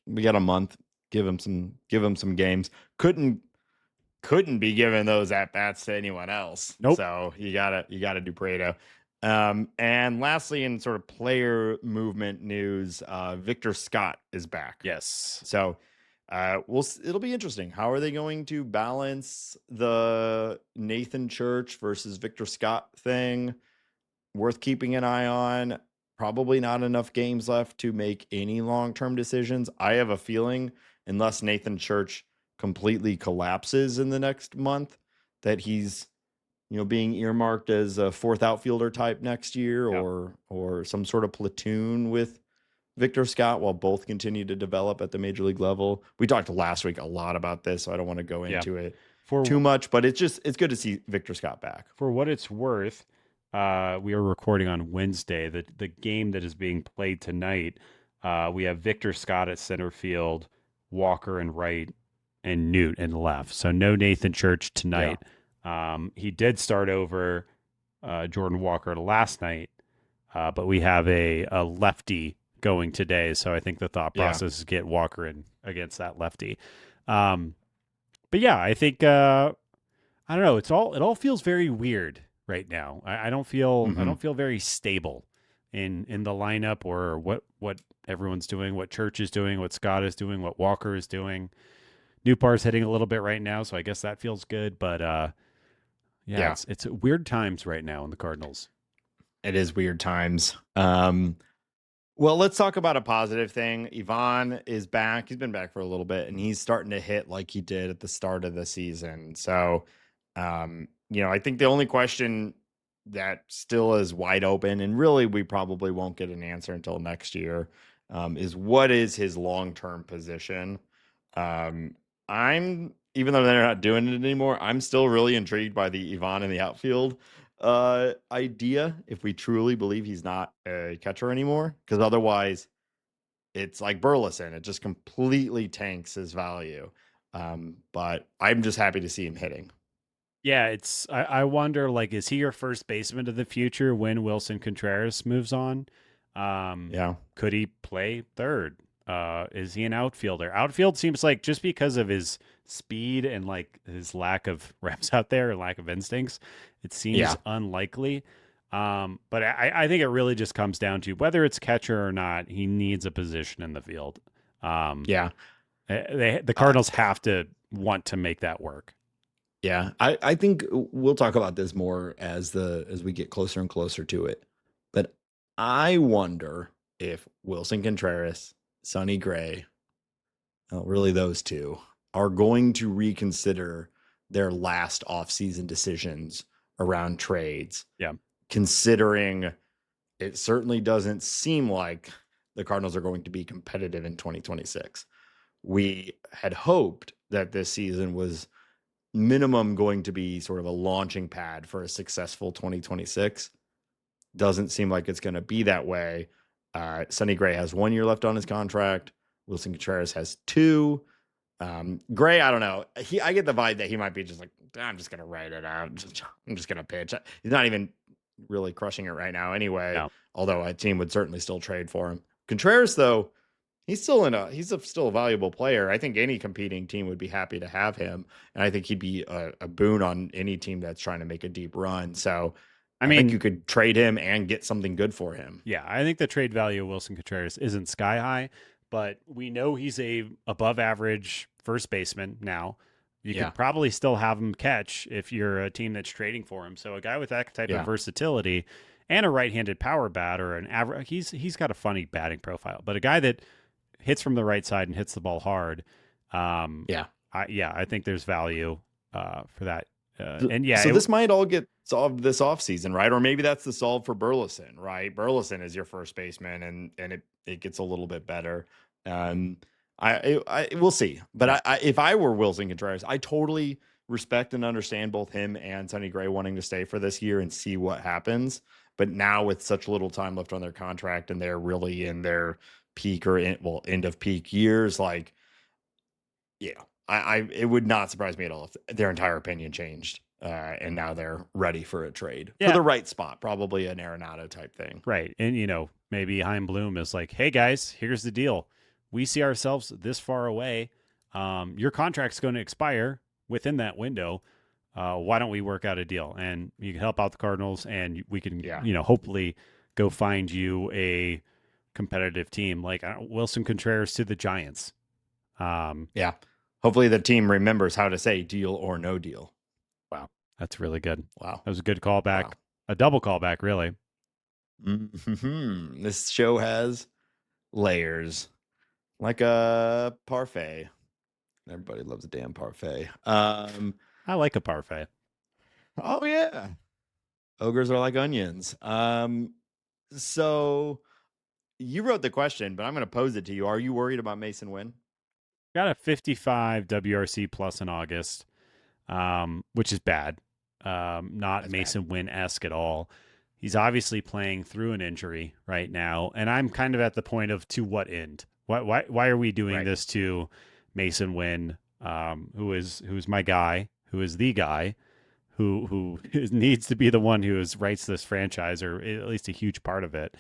we got a month. Give him some games. Couldn't be giving those at bats to anyone else. Nope. So you gotta do Prieto. And lastly, in sort of player movement news, Victor Scott is back. Yes. So it'll be interesting. How are they going to balance the Nathan Church versus Victor Scott thing? Worth keeping an eye on. Probably not enough games left to make any long-term decisions. I have a feeling, unless Nathan Church completely collapses in the next month, that he's being earmarked as a fourth outfielder type next year, or some sort of platoon with Victor Scott while both continue to develop at the major league level. We talked last week a lot about this, so I don't want to go into it too much, but it's good to see Victor Scott back. For what it's worth, we are recording on Wednesday. The game that is being played tonight, we have Victor Scott at center field, Walker in right, and Newt in left. So no Nathan Church tonight. He did start over Jordan Walker last night, but we have a lefty going today. So I think the thought process is get Walker in against that lefty. But yeah, I think I don't know. It all feels very weird right now. I don't feel very stable in the lineup, or what everyone's doing, what Church is doing, what Scott is doing, what Walker is doing. Nootbaar's hitting a little bit right now, so I guess that feels good. But it's weird times right now in the Cardinals. It is weird times. Well, let's talk about a positive thing. Ivan is back. He's been back for a little bit, and he's starting to hit like he did at the start of the season. So, I think the only question that still is wide open, and really we probably won't get an answer until next year, is what is his long-term position? Even though they're not doing it anymore, I'm still really intrigued by the Ivan in the outfield idea, if we truly believe he's not a catcher anymore, because otherwise it's like Burleson. It just completely tanks his value. But I'm just happy to see him hitting. Yeah, I wonder, like, is he your first baseman of the future when Willson Contreras moves on? Could he play third? Is he an outfielder? Outfield seems like, just because of his speed and like his lack of reps out there, or lack of instincts, it seems unlikely. But I think it really just comes down to whether it's catcher or not. He needs a position in the field. The Cardinals have to want to make that work. Yeah, I think we'll talk about this more as we get closer and closer to it. But I wonder if Willson Contreras, Sonny Gray, really those two, are going to reconsider their last offseason decisions around trades. Yeah. Considering it certainly doesn't seem like the Cardinals are going to be competitive in 2026. We had hoped that this season was minimum going to be sort of a launching pad for a successful 2026. Doesn't seem like it's going to be that way. Sonny Gray has 1 year left on his contract. Willson Contreras has 2. Gray, I don't know. I get the vibe that he might be just like, I'm just going to write it out. I'm just going to pitch. He's not even really crushing it right now anyway. No. Although a team would certainly still trade for him. Contreras, though, he's still a valuable player. I think any competing team would be happy to have him, and I think he'd be a boon on any team that's trying to make a deep run. So I think you could trade him and get something good for him. Yeah, I think the trade value of Willson Contreras isn't sky high, but we know he's a above average first baseman now. You could probably still have him catch if you're a team that's trading for him. So a guy with that type of versatility and a right-handed power bat, or an average, he's got a funny batting profile, but a guy that hits from the right side and hits the ball hard. I think there's value for that. So this might all get solved this offseason, right? Or maybe that's the solve for Burleson, right? Burleson is your first baseman, and it gets a little bit better. We'll see. But if I were Willson Contreras, I totally respect and understand both him and Sonny Gray wanting to stay for this year and see what happens. But now, with such little time left on their contract, and they're really in their peak or end of peak years, it would not surprise me at all if their entire opinion changed and now they're ready for a trade Yeah. for the right spot, probably an Arenado type thing. Right. And, maybe Chaim Bloom is like, hey, guys, here's the deal. We see ourselves this far away. Your contract's going to expire within that window. Why don't we work out a deal? And you can help out the Cardinals, and we can, hopefully go find you a competitive team like Wilson Contreras to the Giants. Yeah. Hopefully the team remembers how to say deal or no deal. Wow. That's really good. Wow. That was a good callback. Wow. A double callback, really. Mm-hmm. This show has layers like a parfait. Everybody loves a damn parfait. I like a parfait. Oh, yeah. Ogres are like onions. So you wrote the question, but I'm going to pose it to you. Are you worried about Masyn Winn? Got a 55 WRC plus in August, which is bad. Not Masyn Winn-esque at all. He's obviously playing through an injury right now, and I'm kind of at the point of to what end? Why are we doing this to Masyn Winn, who's my guy, who is the guy, who needs to be the one who writes this franchise, or at least a huge part of it.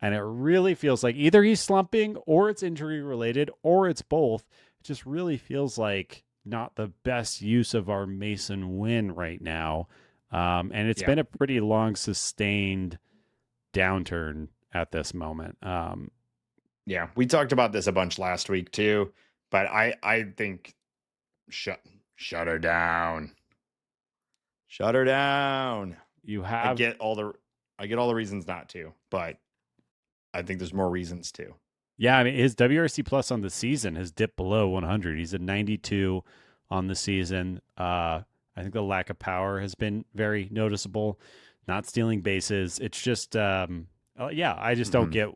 And it really feels like either he's slumping, or it's injury related, or it's both. It just really feels like not the best use of our Masyn Winn right now. And it's been a pretty long sustained downturn at this moment. Yeah, we talked about this a bunch last week too, but I think shut her down. Shut her down. I get all the reasons not to, but I think there's more reasons to. Yeah, I mean, his WRC plus on the season has dipped below 100. He's at 92 on the season. I think the lack of power has been very noticeable. Not stealing bases. It's just, I just don't get.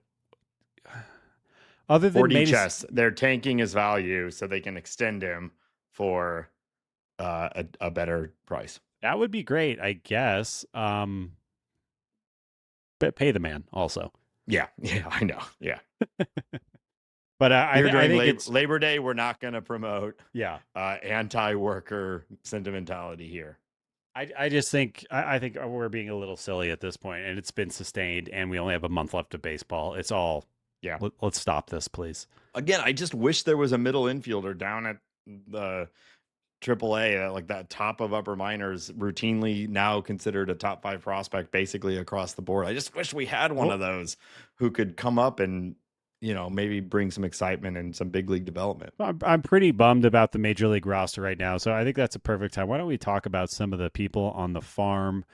Other than 4D chess, they're tanking his value so they can extend him for a better price. That would be great, I guess. But pay the man also. Yeah, I know. Yeah. But I think it's Labor Day. We're not going to promote anti-worker sentimentality here. I just think I think we're being a little silly at this point, and it's been sustained, and we only have a month left of baseball. It's all Let's stop this, please. Again, I just wish there was a middle infielder down at the AAA, like that top of upper minors, routinely now considered a top 5 prospect, basically across the board. I just wish we had one of those who could come up and maybe bring some excitement and some big league development. I'm pretty bummed about the major league roster right now, so I think that's a perfect time. Why don't we talk about some of the people on the farm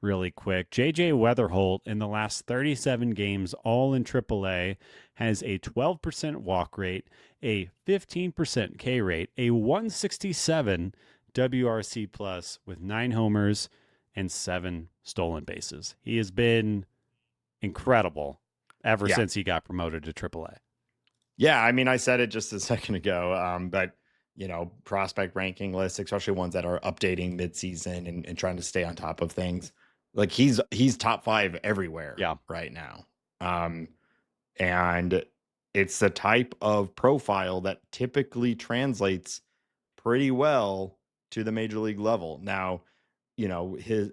really quick? JJ Wetherholt, in the last 37 games, all in AAA, has a 12% walk rate, a 15% K rate, a 167 WRC plus with 9 homers and 7 stolen bases. He has been incredible ever since he got promoted to AAA. Yeah, I mean, I said it just a second ago, but prospect ranking lists, especially ones that are updating midseason and trying to stay on top of things, like he's top 5 everywhere right now. And it's the type of profile that typically translates pretty well to the major league level. Now,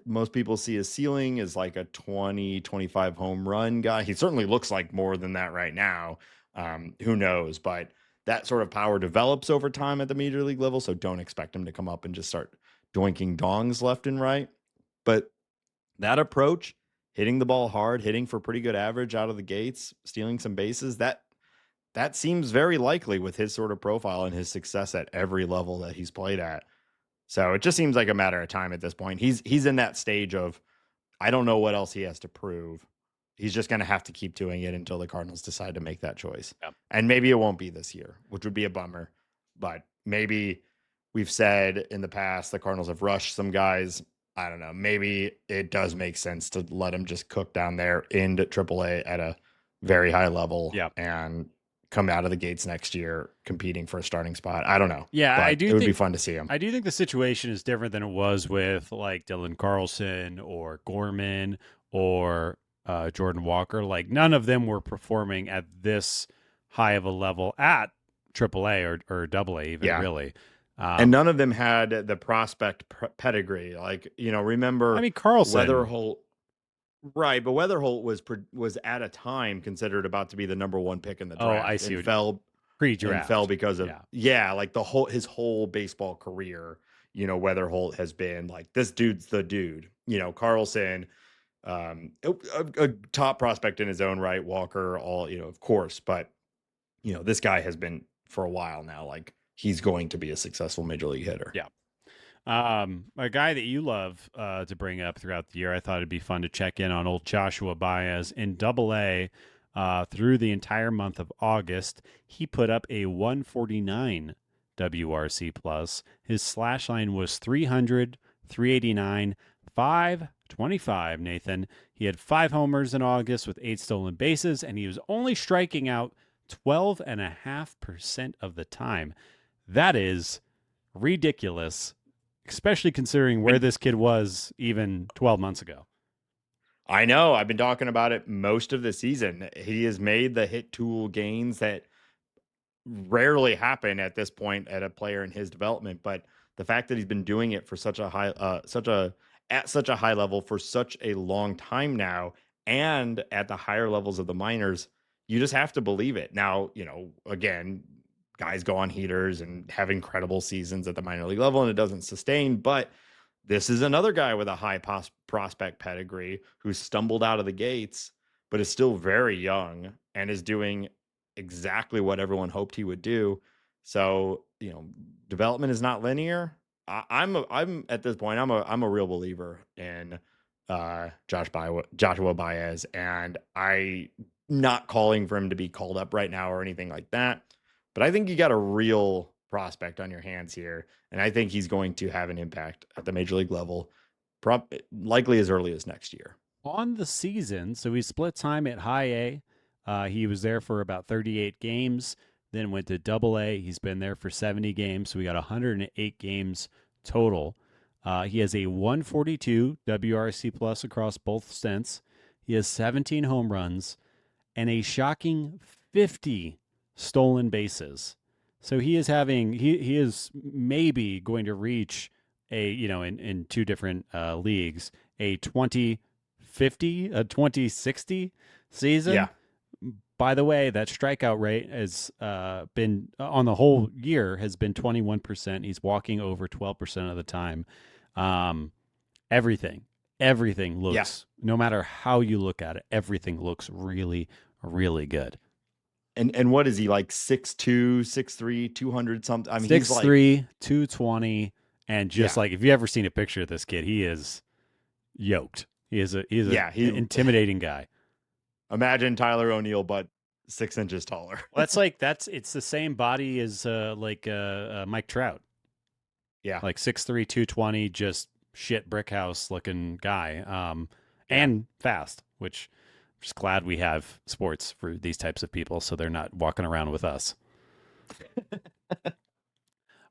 most people see his ceiling as like a 20-25 home run guy. He certainly looks like more than that right now. Who knows? But that sort of power develops over time at the major league level. So don't expect him to come up and just start doinking dongs left and right. But that approach, hitting the ball hard, hitting for pretty good average out of the gates, stealing some bases, that seems very likely with his sort of profile and his success at every level that he's played at. So it just seems like a matter of time at this point. He's in that stage of, I don't know what else he has to prove. He's just going to have to keep doing it until the Cardinals decide to make that choice. Yep. And maybe it won't be this year, which would be a bummer. But maybe we've said in the past the Cardinals have rushed some guys. I don't know. Maybe it does make sense to let him just cook down there into AAA at a very high level and come out of the gates next year competing for a starting spot. I don't know. Yeah, I do. It would be fun to see him. I do think the situation is different than it was with like Dylan Carlson or Gorman or Jordan Walker. Like none of them were performing at this high of a level at AAA or AA even really. And none of them had the prospect pedigree. Like, remember Carlson. Wetherholt. Right, but Wetherholt was at a time considered about to be the number 1 pick in the draft. I see. And fell pre-draft. And fell because of like his whole baseball career. Wetherholt has been like, this dude's the dude. Carlson, a top prospect in his own right. Walker, all of course, but this guy has been for a while now. Like, he's going to be a successful major league hitter. Yeah. A guy that you love to bring up throughout the year, I thought it'd be fun to check in on old Joshua Baez in Double-A. Through the entire month of August, he put up a 149 WRC plus. His slash line was 300, 389, 525, Nathan. He had 5 homers in August with 8 stolen bases, and he was only striking out 12.5% of the time. That is ridiculous, especially considering where this kid was even 12 months ago. I know. I've been talking about it most of the season. He has made the hit tool gains that rarely happen at this point at a player in his development. But the fact that he's been doing it for such a high level for such a long time now, and at the higher levels of the minors, you just have to believe it. Now, again, guys go on heaters and have incredible seasons at the minor league level, and it doesn't sustain. But this is another guy with a high prospect pedigree who stumbled out of the gates, but is still very young and is doing exactly what everyone hoped he would do. So, development is not linear. I'm at this point, I'm a real believer in Joshua Baez, and I not calling for him to be called up right now or anything like that. But I think you got a real prospect on your hands here, and I think he's going to have an impact at the major league level, likely as early as next year. On the season, so he split time at High A. He was there for about 38 games, then went to Double-A. He's been there for 70 games, so we got 108 games total. He has a 142 WRC plus across both stints. He has 17 home runs and a shocking 50 stolen bases. So he is maybe going to reach in 2 different leagues, a 2050, a 2060 season. Yeah. By the way, that strikeout rate has been on the whole year has been 21%. He's walking over 12% of the time. Everything looks, no matter how you look at it, everything looks really, really good. And what is he, like 6'2", 6'3", 200 something? I mean, 6'3", 220, and just like, if you ever seen a picture of this kid, he is yoked. He's an intimidating guy. Imagine Tyler O'Neill, but 6 inches taller. Well, it's the same body as Mike Trout. Yeah, like 6'3", 220, just shit brick house looking guy, and fast, which I'm just glad we have sports for these types of people, so they're not walking around with us.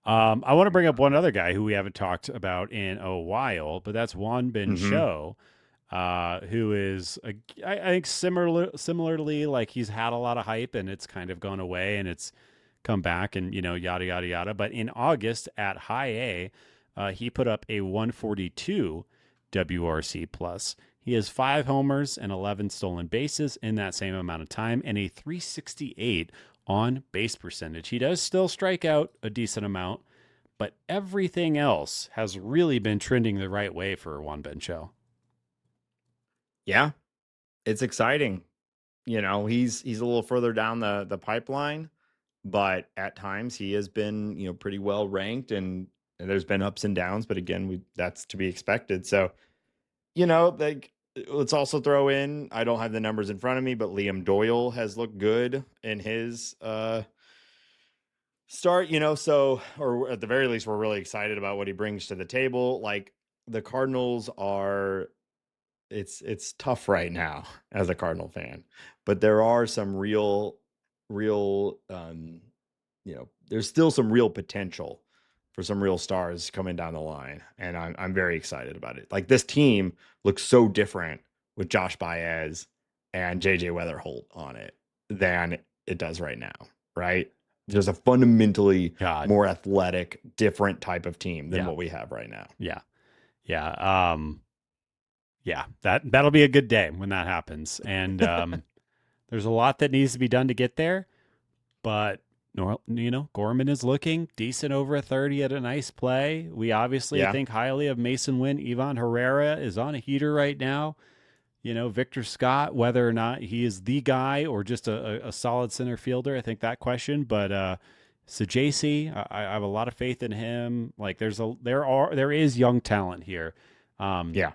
I want to bring up one other guy who we haven't talked about in a while, but that's Won-Bin Cho, who is, I think, similarly, like, he's had a lot of hype and it's kind of gone away and it's come back and, yada, yada, yada. But in August at High A, he put up a 142 WRC plus. He has 5 homers and 11 stolen bases in that same amount of time and a 368 on base percentage. He does still strike out a decent amount, but everything else has really been trending the right way for Won-Bin Cho. Yeah, it's exciting. He's a little further down the pipeline, but at times he has been, pretty well ranked, and there's been ups and downs, but again, that's to be expected. So, let's also throw in, I don't have the numbers in front of me, but Liam Doyle has looked good in his start, or at the very least, we're really excited about what he brings to the table. Like, the Cardinals are, it's tough right now as a Cardinal fan, but there are some real, there's still some real potential for some real stars coming down the line, and I'm very excited about it. Like, this team looks so different with Josh Baez and JJ Wetherholt on it than it does right now, right? just a fundamentally God. more athletic, different type of team than Yeah. what we have right now. Yeah. Yeah. Yeah, that'll be a good day when that happens. And there's a lot that needs to be done to get there, but Gorman is looking decent over a 30 at a nice play. We obviously Yeah. think highly of Masyn Winn. Ivan Herrera is on a heater right now. Victor Scott, whether or not he is the guy or just a solid center fielder, I think that question. But so JC, I have a lot of faith in him. Like there is young talent here. Yeah.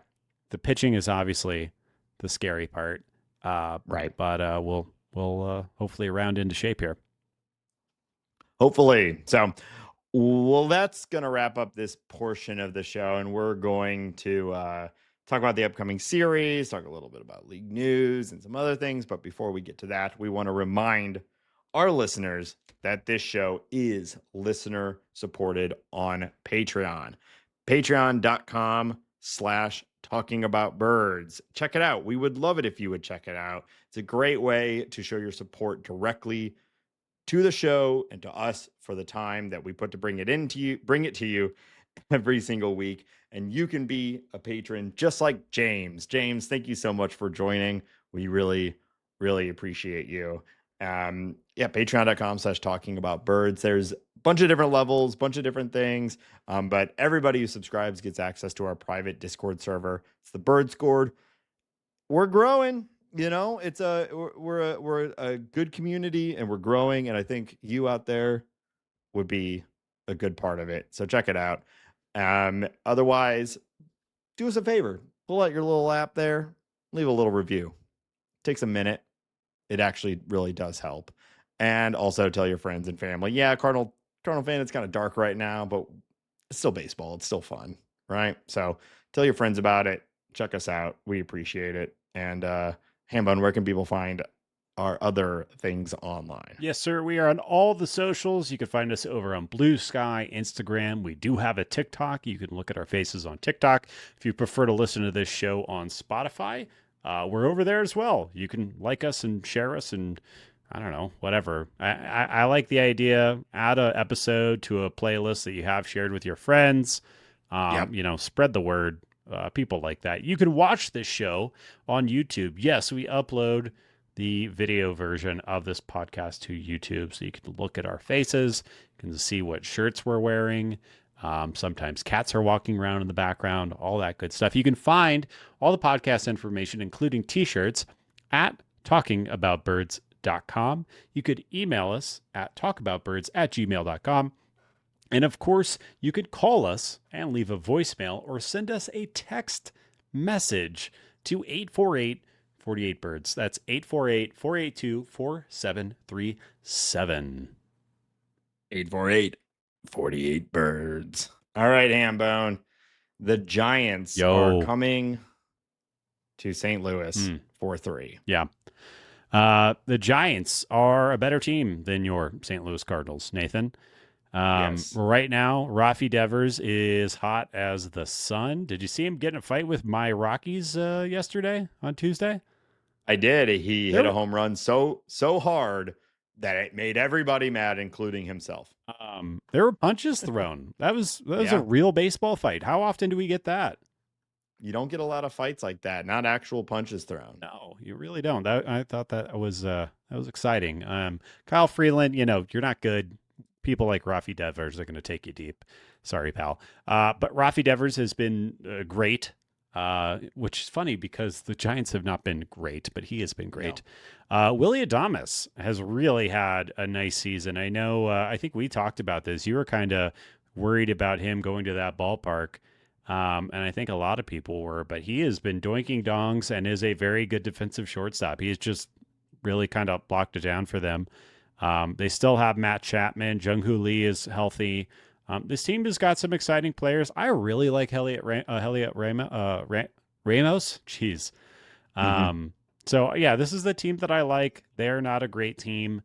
The pitching is obviously the scary part. Right. But we'll hopefully round into shape here. Hopefully. So, well, that's going to wrap up this portion of the show, and we're going to talk about the upcoming series, talk a little bit about league news and some other things. But before we get to that, we want to remind our listeners that this show is listener supported on Patreon. Patreon.com/talkingaboutbirds. Check it out. We would love it if you would check it out. It's a great way to show your support directly to the show and to us for the time that we put to bring it to you every single week. And you can be a patron just like James. James, thank you so much for joining. We really, really appreciate you. Patreon.com/talkingaboutbirds. There's a bunch of different levels, bunch of different things. But everybody who subscribes gets access to our private Discord server. It's the Bird Scored. We're growing. We're a good community, and we're growing. And I think you out there would be a good part of it. So check it out. Otherwise, do us a favor. Pull out your little app there, leave a little review. Takes a minute. It actually really does help. And also tell your friends and family. Yeah, Cardinal fan, it's kind of dark right now, but it's still baseball. It's still fun, right? So tell your friends about it. Check us out. We appreciate it. And Hambone, where can people find our other things online? Yes, sir. We are on all the socials. You can find us over on Blue Sky, Instagram. We do have a TikTok. You can look at our faces on TikTok. If you prefer to listen to this show on Spotify, we're over there as well. You can like us and share us and I don't know, whatever. I like the idea. Add an episode to a playlist that you have shared with your friends. Spread the word. People like that. You can watch this show on YouTube. Yes, we upload the video version of this podcast to YouTube, so you can look at our faces, you can see what shirts we're wearing. Sometimes cats are walking around in the background, all that good stuff. You can find all the podcast information, including t-shirts, at talkingaboutbirds.com. You could email us at talkaboutbirds@gmail.com. And of course, you could call us and leave a voicemail or send us a text message to 848-48-BIRDS. That's 848-482-4737. 848-48-BIRDS. All right, Hambone. The Giants are coming to St. Louis 4-3. Yeah. The Giants are a better team than your St. Louis Cardinals, Nathan. Yes. Right now, Rafi Devers is hot as the sun. Did you see him get in a fight with my Rockies yesterday on Tuesday? I did. He hit a home run so hard that it made everybody mad, including himself. There were punches thrown. That was a real baseball fight. How often do we get that? You don't get a lot of fights like that. Not actual punches thrown. No, you really don't. I thought that was exciting. Kyle Freeland, you're not good. People like Rafi Devers are going to take you deep. Sorry, pal. But Rafi Devers has been great, which is funny because the Giants have not been great, but he has been great. No. Willy Adames has really had a nice season. I know, I think we talked about this. You were kind of worried about him going to that ballpark, and I think a lot of people were, but he has been doinking dongs and is a very good defensive shortstop. He's just really kind of blocked it down for them. They still have Matt Chapman. Jung-Hoo Lee is healthy. This team has got some exciting players. I really like Heliot Ramos. Jeez. So, yeah, this is the team that I like. They're not a great team.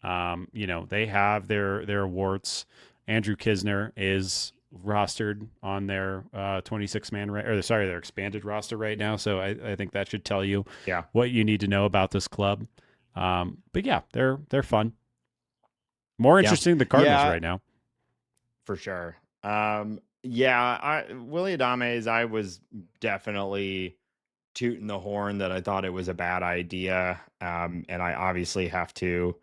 They have their warts. Andrew Kisner is rostered on their 26-man their expanded roster right now. So I think that should tell you what you need to know about this club. But yeah, they're fun. More Yeah. interesting the Cardinals Yeah, right now. for sure. Willie Adames, I was definitely tooting the horn that I thought it was a bad idea. And I obviously have to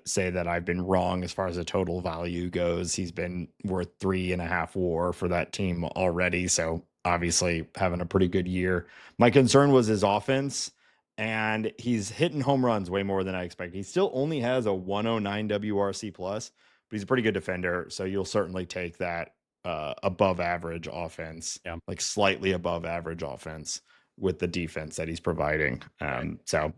say that I've been wrong as far as the total value goes. He's been worth 3.5 WAR for that team already. So obviously having a pretty good year. My concern was his offense, and he's hitting home runs way more than I expected. He still only has a 109 WRC plus, but he's a pretty good defender. So you'll certainly take that above average offense, Yeah. like slightly above average offense with the defense that he's providing. Right. So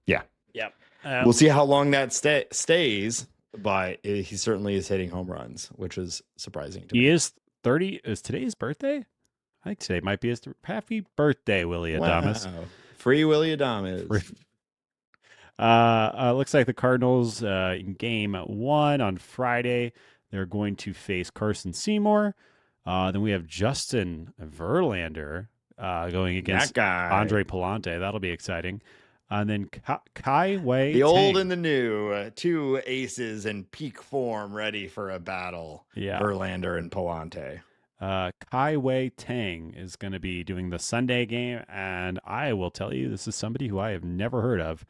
yeah. Yep. We'll see how long that stays, but he certainly is hitting home runs, which is surprising to me. He is 30. Is today his birthday? I think today might be his happy birthday, Willie Adames. Wow. Free Willie Adames. Looks like the Cardinals in game 1 on Friday, they're going to face Carson Seymour. Then we have Justin Verlander going against that guy. Andre Palante. That'll be exciting. And then Kai Wei the Tang. old and the new, two aces in peak form ready for a battle. Yeah. Verlander and Palante. Kai Wei Tang is going to be doing the Sunday game, and I will tell you, this is somebody who I have never heard of.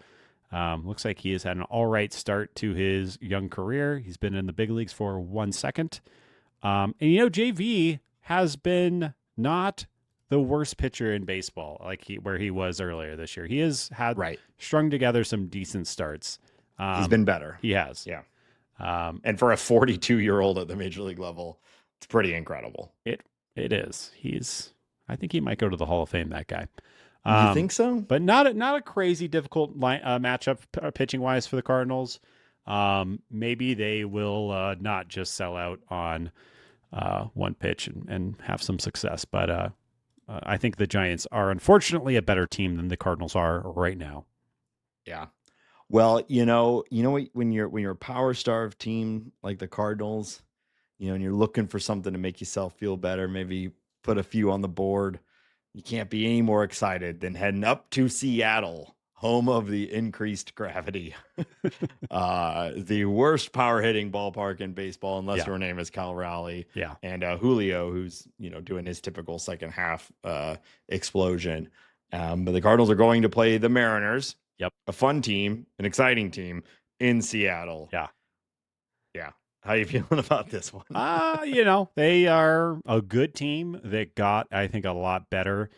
Looks like he has had an all right start to his young career. He's been in the big leagues for 1 second. And JV has been not the worst pitcher in baseball, like where he was earlier this year. He has had strung together some decent starts. He's been better. He has. Yeah. And for a 42-year-old at the major league level, it's pretty incredible. It is. I think he might go to the Hall of Fame, that guy. You think so? But not a crazy difficult matchup pitching wise for the Cardinals. Maybe they will not just sell out on one pitch and have some success. But I think the Giants are unfortunately a better team than the Cardinals are right now. Yeah. Well, when you're a power starved team like the Cardinals, and you're looking for something to make yourself feel better, maybe put a few on the board. You can't be any more excited than heading up to Seattle, home of the increased gravity. The worst power hitting ballpark in baseball, unless your name is Cal Raleigh. Yeah. And Julio, who's, doing his typical second half explosion. But the Cardinals are going to play the Mariners. Yep. A fun team, an exciting team in Seattle. Yeah. Yeah. How are you feeling about this one? They are a good team that got, I think, a lot better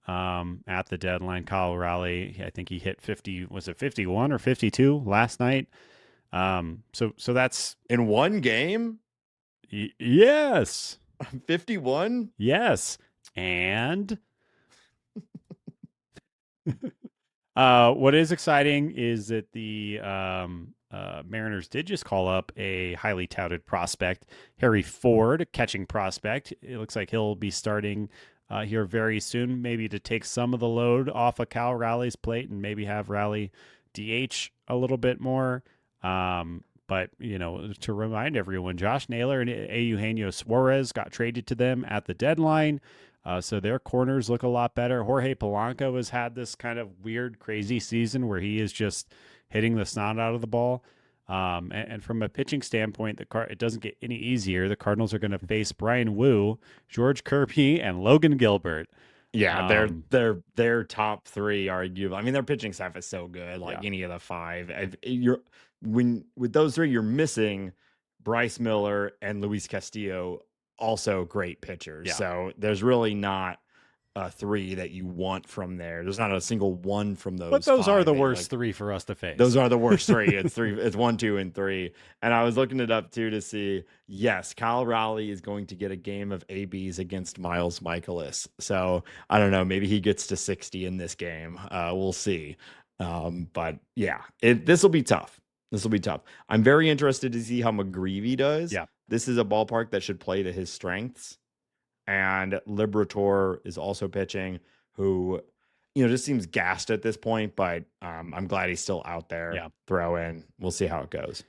at the deadline. Kyle Raleigh, I think he hit 50, was it 51 or 52 last night? So that's in one game? Yes. 51? Yes. And what is exciting is that the Mariners did just call up a highly touted prospect, Harry Ford, catching prospect. It looks like he'll be starting here very soon, maybe to take some of the load off of Cal Raleigh's plate and maybe have Raleigh DH a little bit more. But, to remind everyone, Josh Naylor and Eugenio Suarez got traded to them at the deadline. So their corners look a lot better. Jorge Polanco has had this kind of weird, crazy season where he is just hitting the snot out of the ball. And from a pitching standpoint, it doesn't get any easier. The Cardinals are going to face Brian Wu, George Kirby, and Logan Gilbert. Yeah, they're top three, arguably. I mean, their pitching staff is so good. Like any of the five, with those three, you're missing Bryce Miller and Luis Castillo, also great pitchers. Yeah. So there's really not a three that you want from there. There's not a single one from those. But those are the worst three for us to face. Those are the worst three. It's three. It's 1, 2, and 3. And I was looking it up too to see. Yes, Kyle Raleigh is going to get a game of ABs against Miles Michaelis. So I don't know. Maybe he gets to 60 in this game. We'll see. But yeah, this will be tough. This will be tough. I'm very interested to see how McGreevy does. Yeah. This is a ballpark that should play to his strengths. And Liberator is also pitching, who, just seems gassed at this point, but I'm glad he's still out there throwing. We'll see how it goes.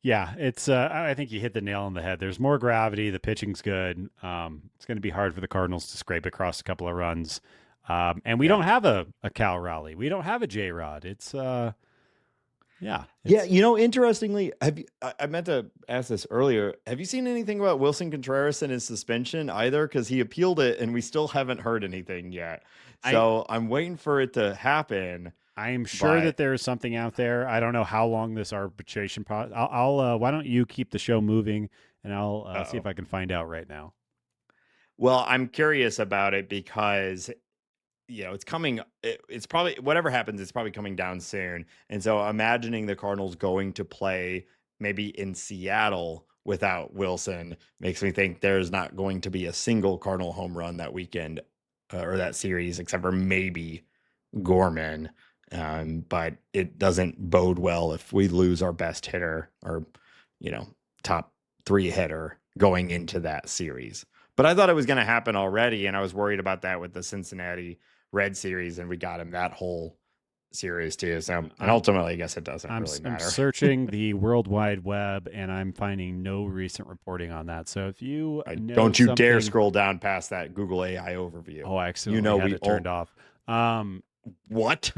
Yeah, it's. I think you hit the nail on the head. There's more gravity. The pitching's good. It's going to be hard for the Cardinals to scrape across a couple of runs. And we don't have a Cal Raleigh. We don't have a J-Rod. It's Yeah. Yeah, interestingly, have you? I meant to ask this earlier. Have you seen anything about Wilson Contreras and his suspension either? Because he appealed it, and we still haven't heard anything yet. I So I'm waiting for it to happen. I am sure that But there is something out there. I don't know how long this arbitration process. Why don't you keep the show moving, and I'll see if oh, I can find out right now. well, I'm curious about it because it's coming. It's probably whatever happens. It's probably coming down soon. And so imagining the Cardinals going to play maybe in Seattle without Wilson makes me think there's not going to be a single Cardinal home run that weekend or that series, except for maybe Gorman. But it doesn't bode well if we lose our best hitter or, top 3 hitter going into that series. But I thought it was going to happen already, and I was worried about that with the Cincinnati Red series, and we got him that whole series too. So, and ultimately, I guess it doesn't really I'm matter. searching the World Wide Web, and I'm finding no recent reporting on that. So if you know don't you dare something- scroll down past that Google AI overview. Oh, I accidentally had it turned off. What?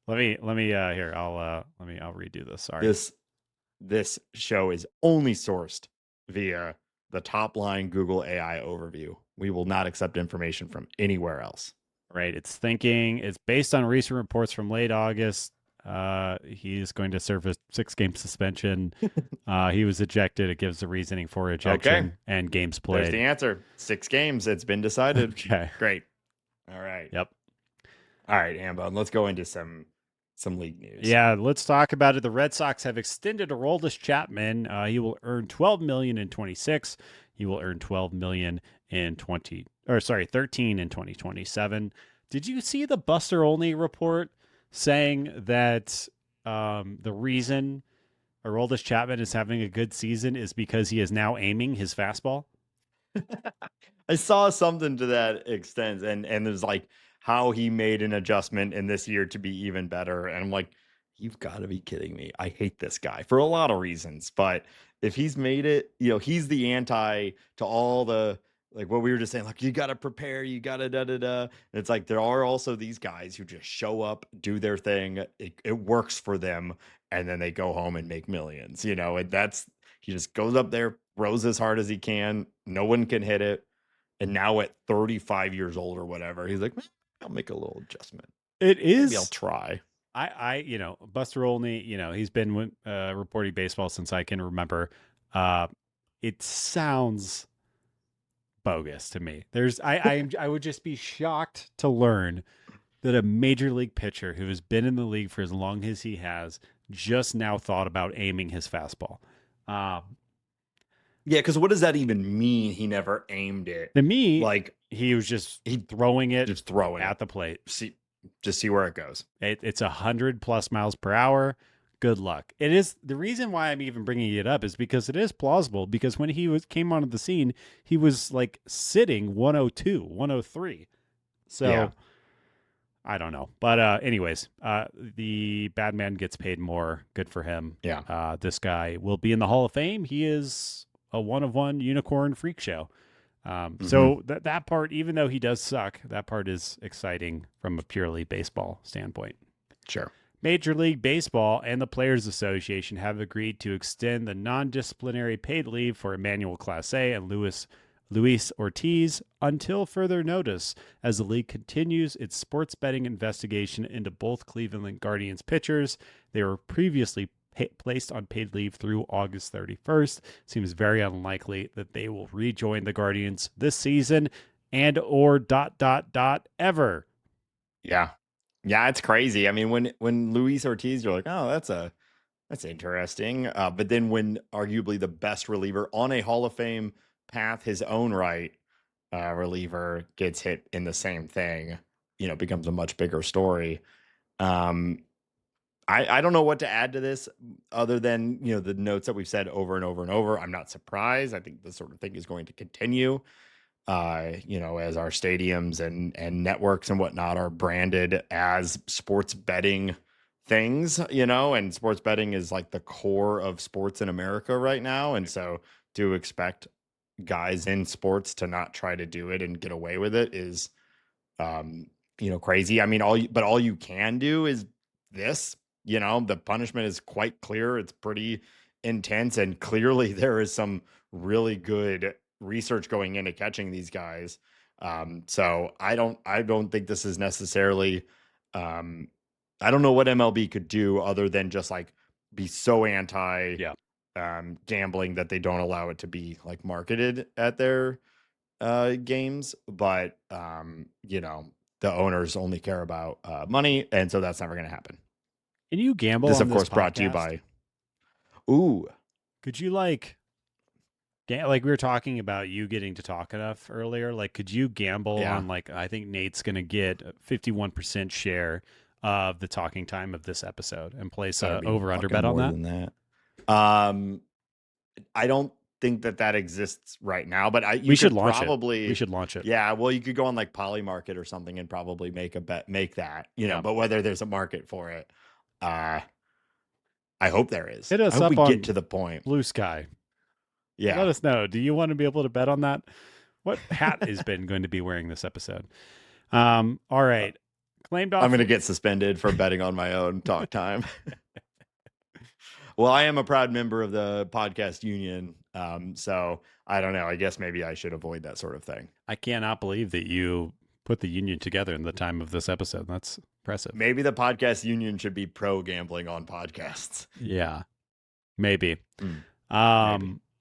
Let me here. I'll redo this. Sorry. This show is only sourced via the top line Google AI overview. We will not accept information from anywhere else. Right. It's based on recent reports from late August. He's going to serve a 6-game suspension. He was ejected. It gives the reasoning for ejection and games played. There's the answer. 6 games. It's been decided. Okay. Great. All right. Yep. All right, Hambone. Let's go into some league news. Yeah, let's talk about it. The Red Sox have extended Aroldis Chapman. He will earn $12 million in 26. He will earn $12 million in 13 in 2027. Did you see the Buster Olney report saying that the reason Aroldis Chapman is having a good season is because he is now aiming his fastball? I saw something to that extent, and there's like how he made an adjustment in this year to be even better. And I'm like, you've got to be kidding me. I hate this guy for a lot of reasons, but if he's made it, he's the anti to all the, like what we were just saying, like, you got to prepare, you got to da-da-da. And it's like, there are also these guys who just show up, do their thing. It works for them. And then they go home and make millions, and he just goes up there, throws as hard as he can. No one can hit it. And now at 35 years old or whatever, he's like, I'll make a little adjustment. Maybe I'll try. Buster Olney, he's been reporting baseball since I can remember. It sounds bogus to me. I would just be shocked to learn that a major league pitcher who has been in the league for as long as he has just now thought about aiming his fastball. Yeah, because what does that even mean? He never aimed it. To me, like he was just throwing it, at the plate. See where it goes. It's 100+ miles per hour. Good luck. It is the reason why I'm even bringing it up is because it is plausible. Because when he came onto the scene, he was like sitting 102, 103. So yeah. I don't know, but anyways, the bad man gets paid more. Good for him. Yeah. This guy will be in the Hall of Fame. He is a one-of-one unicorn freak show. So that part, even though he does suck, that part is exciting from a purely baseball standpoint. Sure. Major League Baseball and the Players Association have agreed to extend the non-disciplinary paid leave for Emmanuel Clase and Luis Ortiz until further notice as the league continues its sports betting investigation into both Cleveland Guardians pitchers. They were previously placed on paid leave through August 31st. Seems very unlikely that they will rejoin the Guardians this season and or ... ever. Yeah. Yeah, it's crazy. I mean, when Luis Ortiz, you're like, oh, that's interesting. But then when arguably the best reliever on a Hall of Fame path, his own right, reliever gets hit in the same thing, it becomes a much bigger story. I don't know what to add to this other than, the notes that we've said over and over and over. I'm not surprised. I think this sort of thing is going to continue, as our stadiums and networks and whatnot are branded as sports betting things, and sports betting is like the core of sports in America right now. And so to expect guys in sports to not try to do it and get away with it is, crazy. I mean, all you can do is this. the punishment is quite clear. It's pretty intense, and clearly there is some really good research going into catching these guys. So I don't think this is necessarily, I don't know what MLB could do other than just like be so anti gambling that they don't allow it to be like marketed at their games. But the owners only care about money, and so that's never going to happen. Can you gamble this on of course this brought to you by could you like we were talking about you getting to talk enough earlier, like could you gamble on like I think Nate's gonna get a 51% share of the talking time of this episode and place a over under bet on that? Than that. I don't think that exists right now, but we should launch it. We should launch it. Yeah, well, you could go on like Polymarket or something and probably make that, but whether there's a market for it, I hope there is. Hit us I hope up we on get to the point. Blue Sky. Yeah. Let us know. Do you want to be able to bet on that? What hat is Ben going to be wearing this episode? All right. Claimed off. I'm going to get suspended for betting on my own talk time. Well, I am a proud member of the podcast union. So I don't know. I guess maybe I should avoid that sort of thing. I cannot believe that you put the union together in the time of this episode. That's impressive. Maybe the podcast union should be pro gambling on podcasts. Yeah, maybe. Maybe.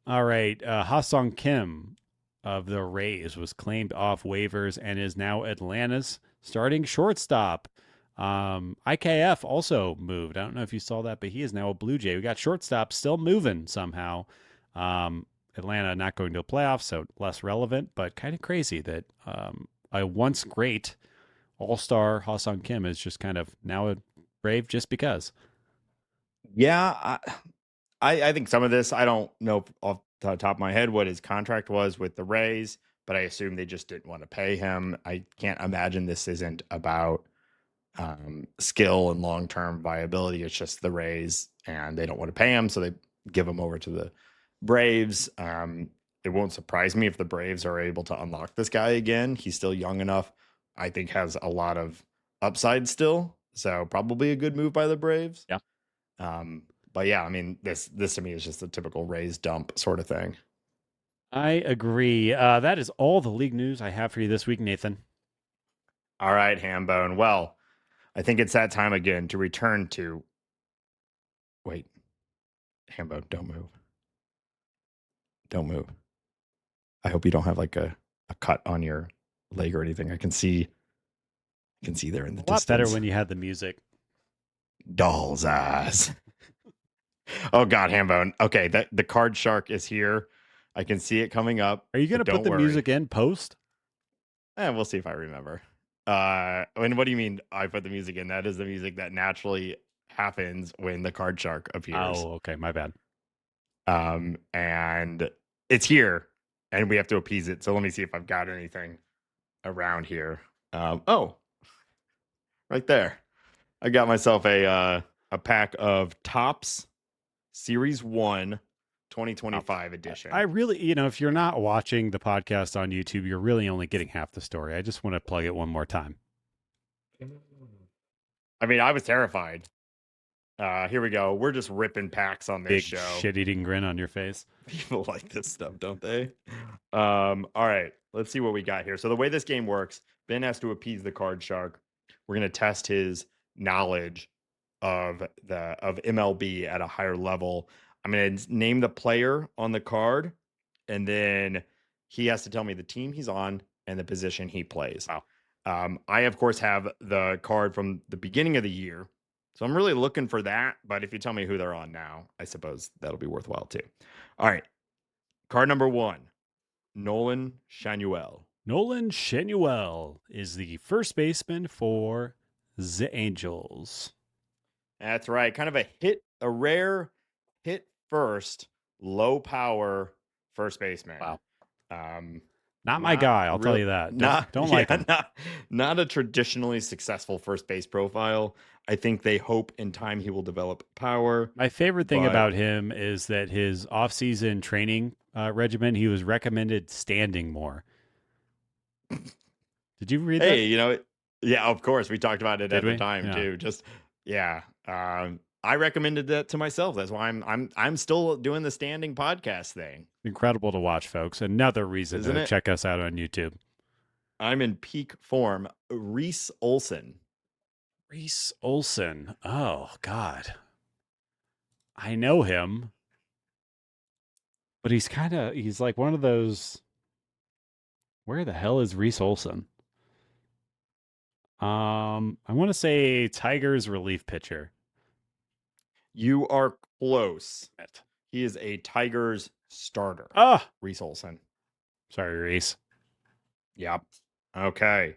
All right. Ha-Seong Kim of the Rays was claimed off waivers and is now Atlanta's starting shortstop. IKF also moved. I don't know if you saw that, but he is now a Blue Jay. We got shortstop still moving somehow. Atlanta not going to the playoffs, so less relevant, but kind of crazy that a once great all-star Ha-Seong Kim is just kind of now a Brave just because. Yeah, I think some of this, I don't know off the top of my head what his contract was with the Rays, but I assume they just didn't want to pay him. I can't imagine this isn't about skill and long-term viability. It's just the Rays and they don't want to pay him, so they give him over to the Braves. It won't surprise me if the Braves are able to unlock this guy again. He's still young enough. I think has a lot of upside still. So probably a good move by the Braves. Yeah. But yeah, I mean, this to me is just a typical Rays dump sort of thing. I agree. That is all the league news I have for you this week, Nathan. All right, Hambone. Well, I think it's that time again to return to. Wait, Hambone, don't move. Don't move. I hope you don't have like a cut on your leg or anything. I can see there in the distance. A lot better when you had the music. Doll's eyes. Oh God, Hambone. Okay, the card shark is here. I can see it coming up. Are you going to put the music in post? We'll see if I remember. And what do you mean I put the music in? That is the music that naturally happens when the card shark appears. Oh, okay, my bad. And it's here, and we have to appease it. So let me see if I've got anything around here. Oh, right there. I got myself a pack of Topps Series 1 2025 edition. I really, if you're not watching the podcast on YouTube, you're really only getting half the story. I just want to plug it one more time. I mean, I was terrified. Here we go. We're just ripping packs on this Big show. Shit-eating grin on your face. People like this stuff, don't they? All right, let's see what we got here. So the way this game works, Ben has to appease the card shark. We're going to test his knowledge of MLB at a higher level. I'm going to name the player on the card, and then he has to tell me the team he's on and the position he plays. Wow. I, of course, have the card from the beginning of the year, so I'm really looking for that. But if you tell me who they're on now, I suppose that'll be worthwhile too. All right. Card number 1, Nolan Schanuel. Nolan Schanuel is the first baseman for the Angels. That's right. Kind of a rare hit first, low power first baseman. Wow. Not my guy, I'll tell you that. Don't like him. Not a traditionally successful first base profile. I think they hope in time he will develop power. My favorite thing about him is that his off-season training regimen, he was recommended standing more. Did you read that? Hey, yeah, of course. We talked about it at the time too. I recommended that to myself. That's why I'm still doing the standing podcast thing. Incredible to watch, folks. Another reason Isn't to it? check us out on YouTube. I'm in peak form. Reese Olson. Reese Olson. Oh, God. I know him, but he's like one of those. Where the hell is Reese Olson? I want to say Tigers relief pitcher. You are close. He is a Tigers starter. Ah, Reese Olson. sorry, Reese. Yep. Okay.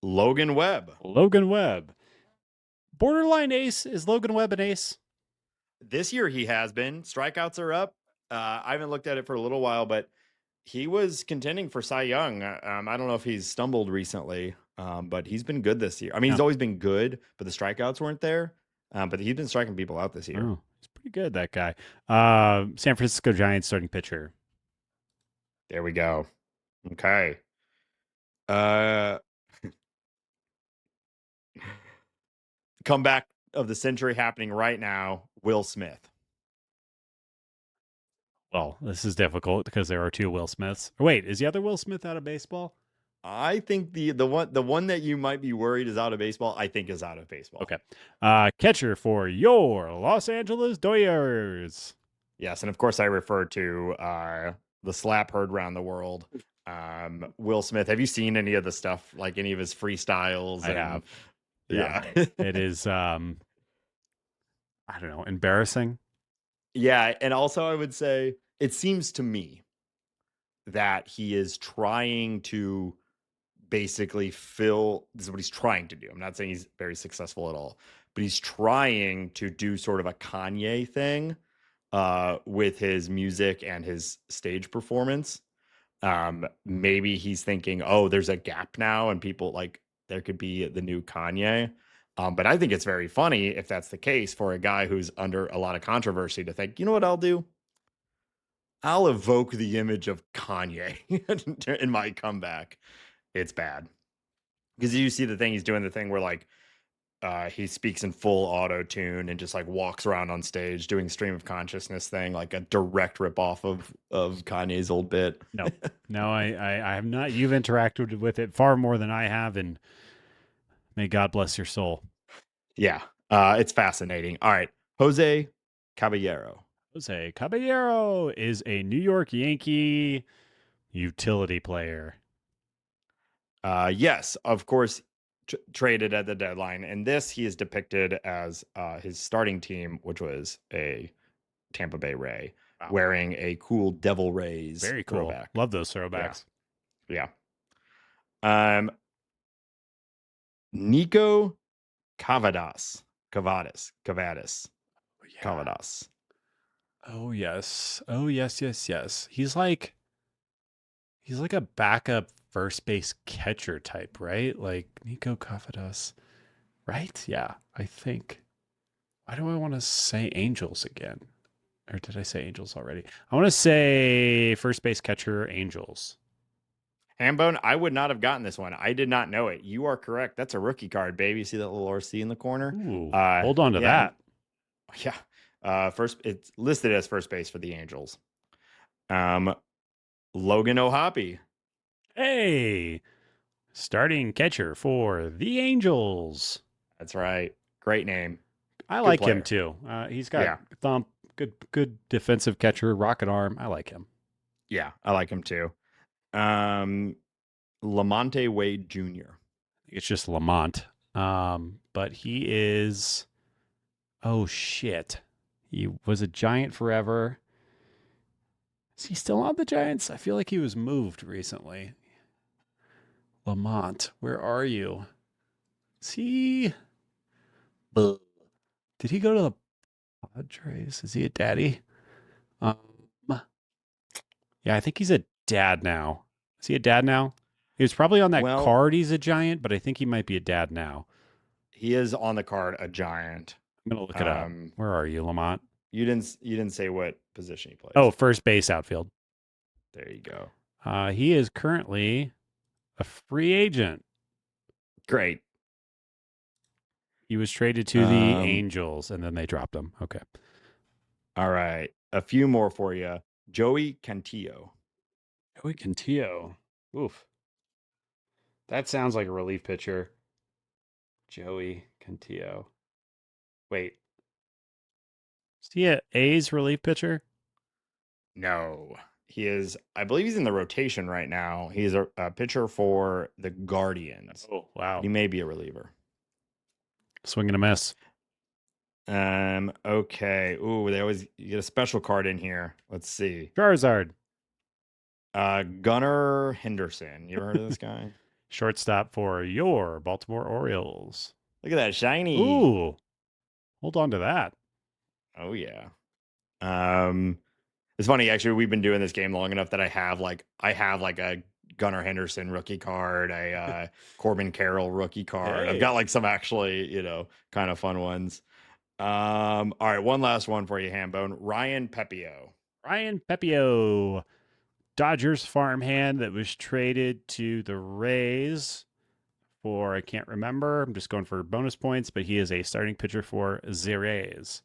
Logan Webb. Logan Webb. Borderline ace. Is Logan Webb an ace? This year he has been. Strikeouts are up. I haven't looked at it for a little while, but he was contending for Cy Young. I don't know if he's stumbled recently, but he's been good this year. I mean, he's always been good, but the strikeouts weren't there. But he's been striking people out this year. Oh, he's pretty good, that guy. San Francisco Giants starting pitcher. There we go. Okay. Comeback of the century happening right now. Will Smith. Well, this is difficult because there are two Will Smiths. Wait, is the other Will Smith out of baseball? I think the one that you might be worried is out of baseball, I think is out of baseball. Okay. Catcher for your Los Angeles Dodgers. Yes, and of course I refer to the slap heard around the world. Will Smith. Have you seen any of the stuff, like any of his freestyles? I have. Yeah. It is I don't know, embarrassing. Yeah, and also I would say it seems to me that he is trying to basically fill, this is what he's trying to do. I'm not saying he's very successful at all, but he's trying to do sort of a Kanye thing with his music and his stage performance. Maybe he's thinking, oh, there's a gap now and people like there could be the new Kanye. But I think it's very funny if that's the case for a guy who's under a lot of controversy to think, you know what I'll do? I'll evoke the image of Kanye in my comeback. It's bad. Because you see the thing, he's doing the thing where like he speaks in full auto tune and just like walks around on stage doing stream of consciousness thing, like a direct ripoff of Kanye's old bit. No, I have not. You've interacted with it far more than I have, and may God bless your soul. Yeah, it's fascinating. All right, Jose Caballero. Jose Caballero is a New York Yankee utility player. Yes, of course, traded at the deadline. And this he is depicted as his starting team, which was a Tampa Bay Ray, wearing a cool Devil Rays Very cool. throwback. Love those throwbacks. Yeah. Nico Cavadas. Cavadas. Cavadas. Oh yes. He's like a backup first base catcher type, right? Like Nico Cavadas, right? Yeah, I think. Why do I want to say Angels again? Or did I say Angels already? I want to say first base catcher Angels. Hambone, I would not have gotten this one. I did not know it. You are correct. That's a rookie card, baby. See that little RC in the corner? Ooh, hold on to that. Yeah. First, it's listed as first base for the Angels. Logan O'Hoppe. Hey, starting catcher for the Angels. That's right. Great name. I like him too. He's got thump, good defensive catcher, rocket arm. I like him. Yeah, I like him too. Lamonte Wade Jr. It's just Lamont. But he is, oh shit. He was a Giant forever. Is he still on the Giants? I feel like he was moved recently. Lamont, where are you? Is he? Did he go to the Padres? Is he a daddy? Yeah, I think he's a dad now. Is he a dad now? He was probably on that card. He's a Giant, but I think he might be a dad now. He is on the card a Giant. I'm gonna look it up. Where are you, Lamont? You didn't say what position he plays. Oh, first base, outfield. There you go. He is currently a free agent. Great. He was traded to the Angels, and then they dropped him. Okay. All right. A few more for you. Joey Cantillo. Joey Cantillo. Oof. That sounds like a relief pitcher. Joey Cantillo. Wait. Is he a A's relief pitcher? No. He is, I believe he's in the rotation right now. He's a pitcher for the Guardians. Oh, wow. He may be a reliever. Swing and a miss. Okay. Ooh, you get a special card in here. Let's see. Charizard. Gunnar Henderson. You ever heard of this guy? Shortstop for your Baltimore Orioles. Look at that shiny. Ooh. Hold on to that. Oh yeah. It's funny actually. We've been doing this game long enough that I have like a Gunnar Henderson rookie card, a Corbin Carroll rookie card. Hey. I've got like some actually, kind of fun ones. All right, one last one for you, Hambone. Ryan Pepio. Ryan Pepio, Dodgers farmhand that was traded to the Rays for, I can't remember. I'm just going for bonus points, but he is a starting pitcher for the Rays.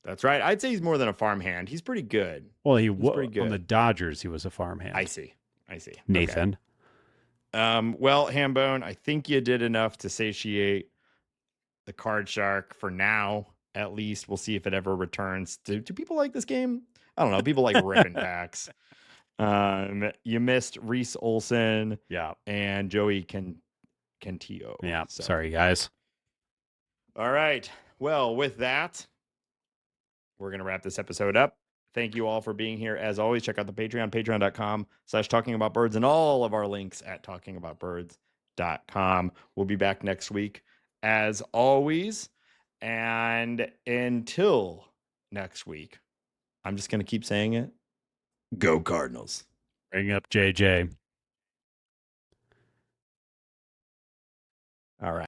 That's right. I'd say he's more than a farmhand. He's pretty good. Well, he was pretty good. On the Dodgers, he was a farmhand. I see. Nathan. Okay. Well, Hambone, I think you did enough to satiate the card shark for now. At least we'll see if it ever returns. Do people like this game? I don't know. People like ripping packs. You missed Reese Olson. Yeah. And Joey Cantillo. Yeah. So. Sorry, guys. All right. Well, with that, we're going to wrap this episode up. Thank you all for being here. As always, check out the Patreon, patreon.com/talkingaboutbirds, and all of our links at talkingaboutbirds.com. We'll be back next week, as always. And until next week, I'm just going to keep saying it. Go Cardinals. Bring up JJ. All right.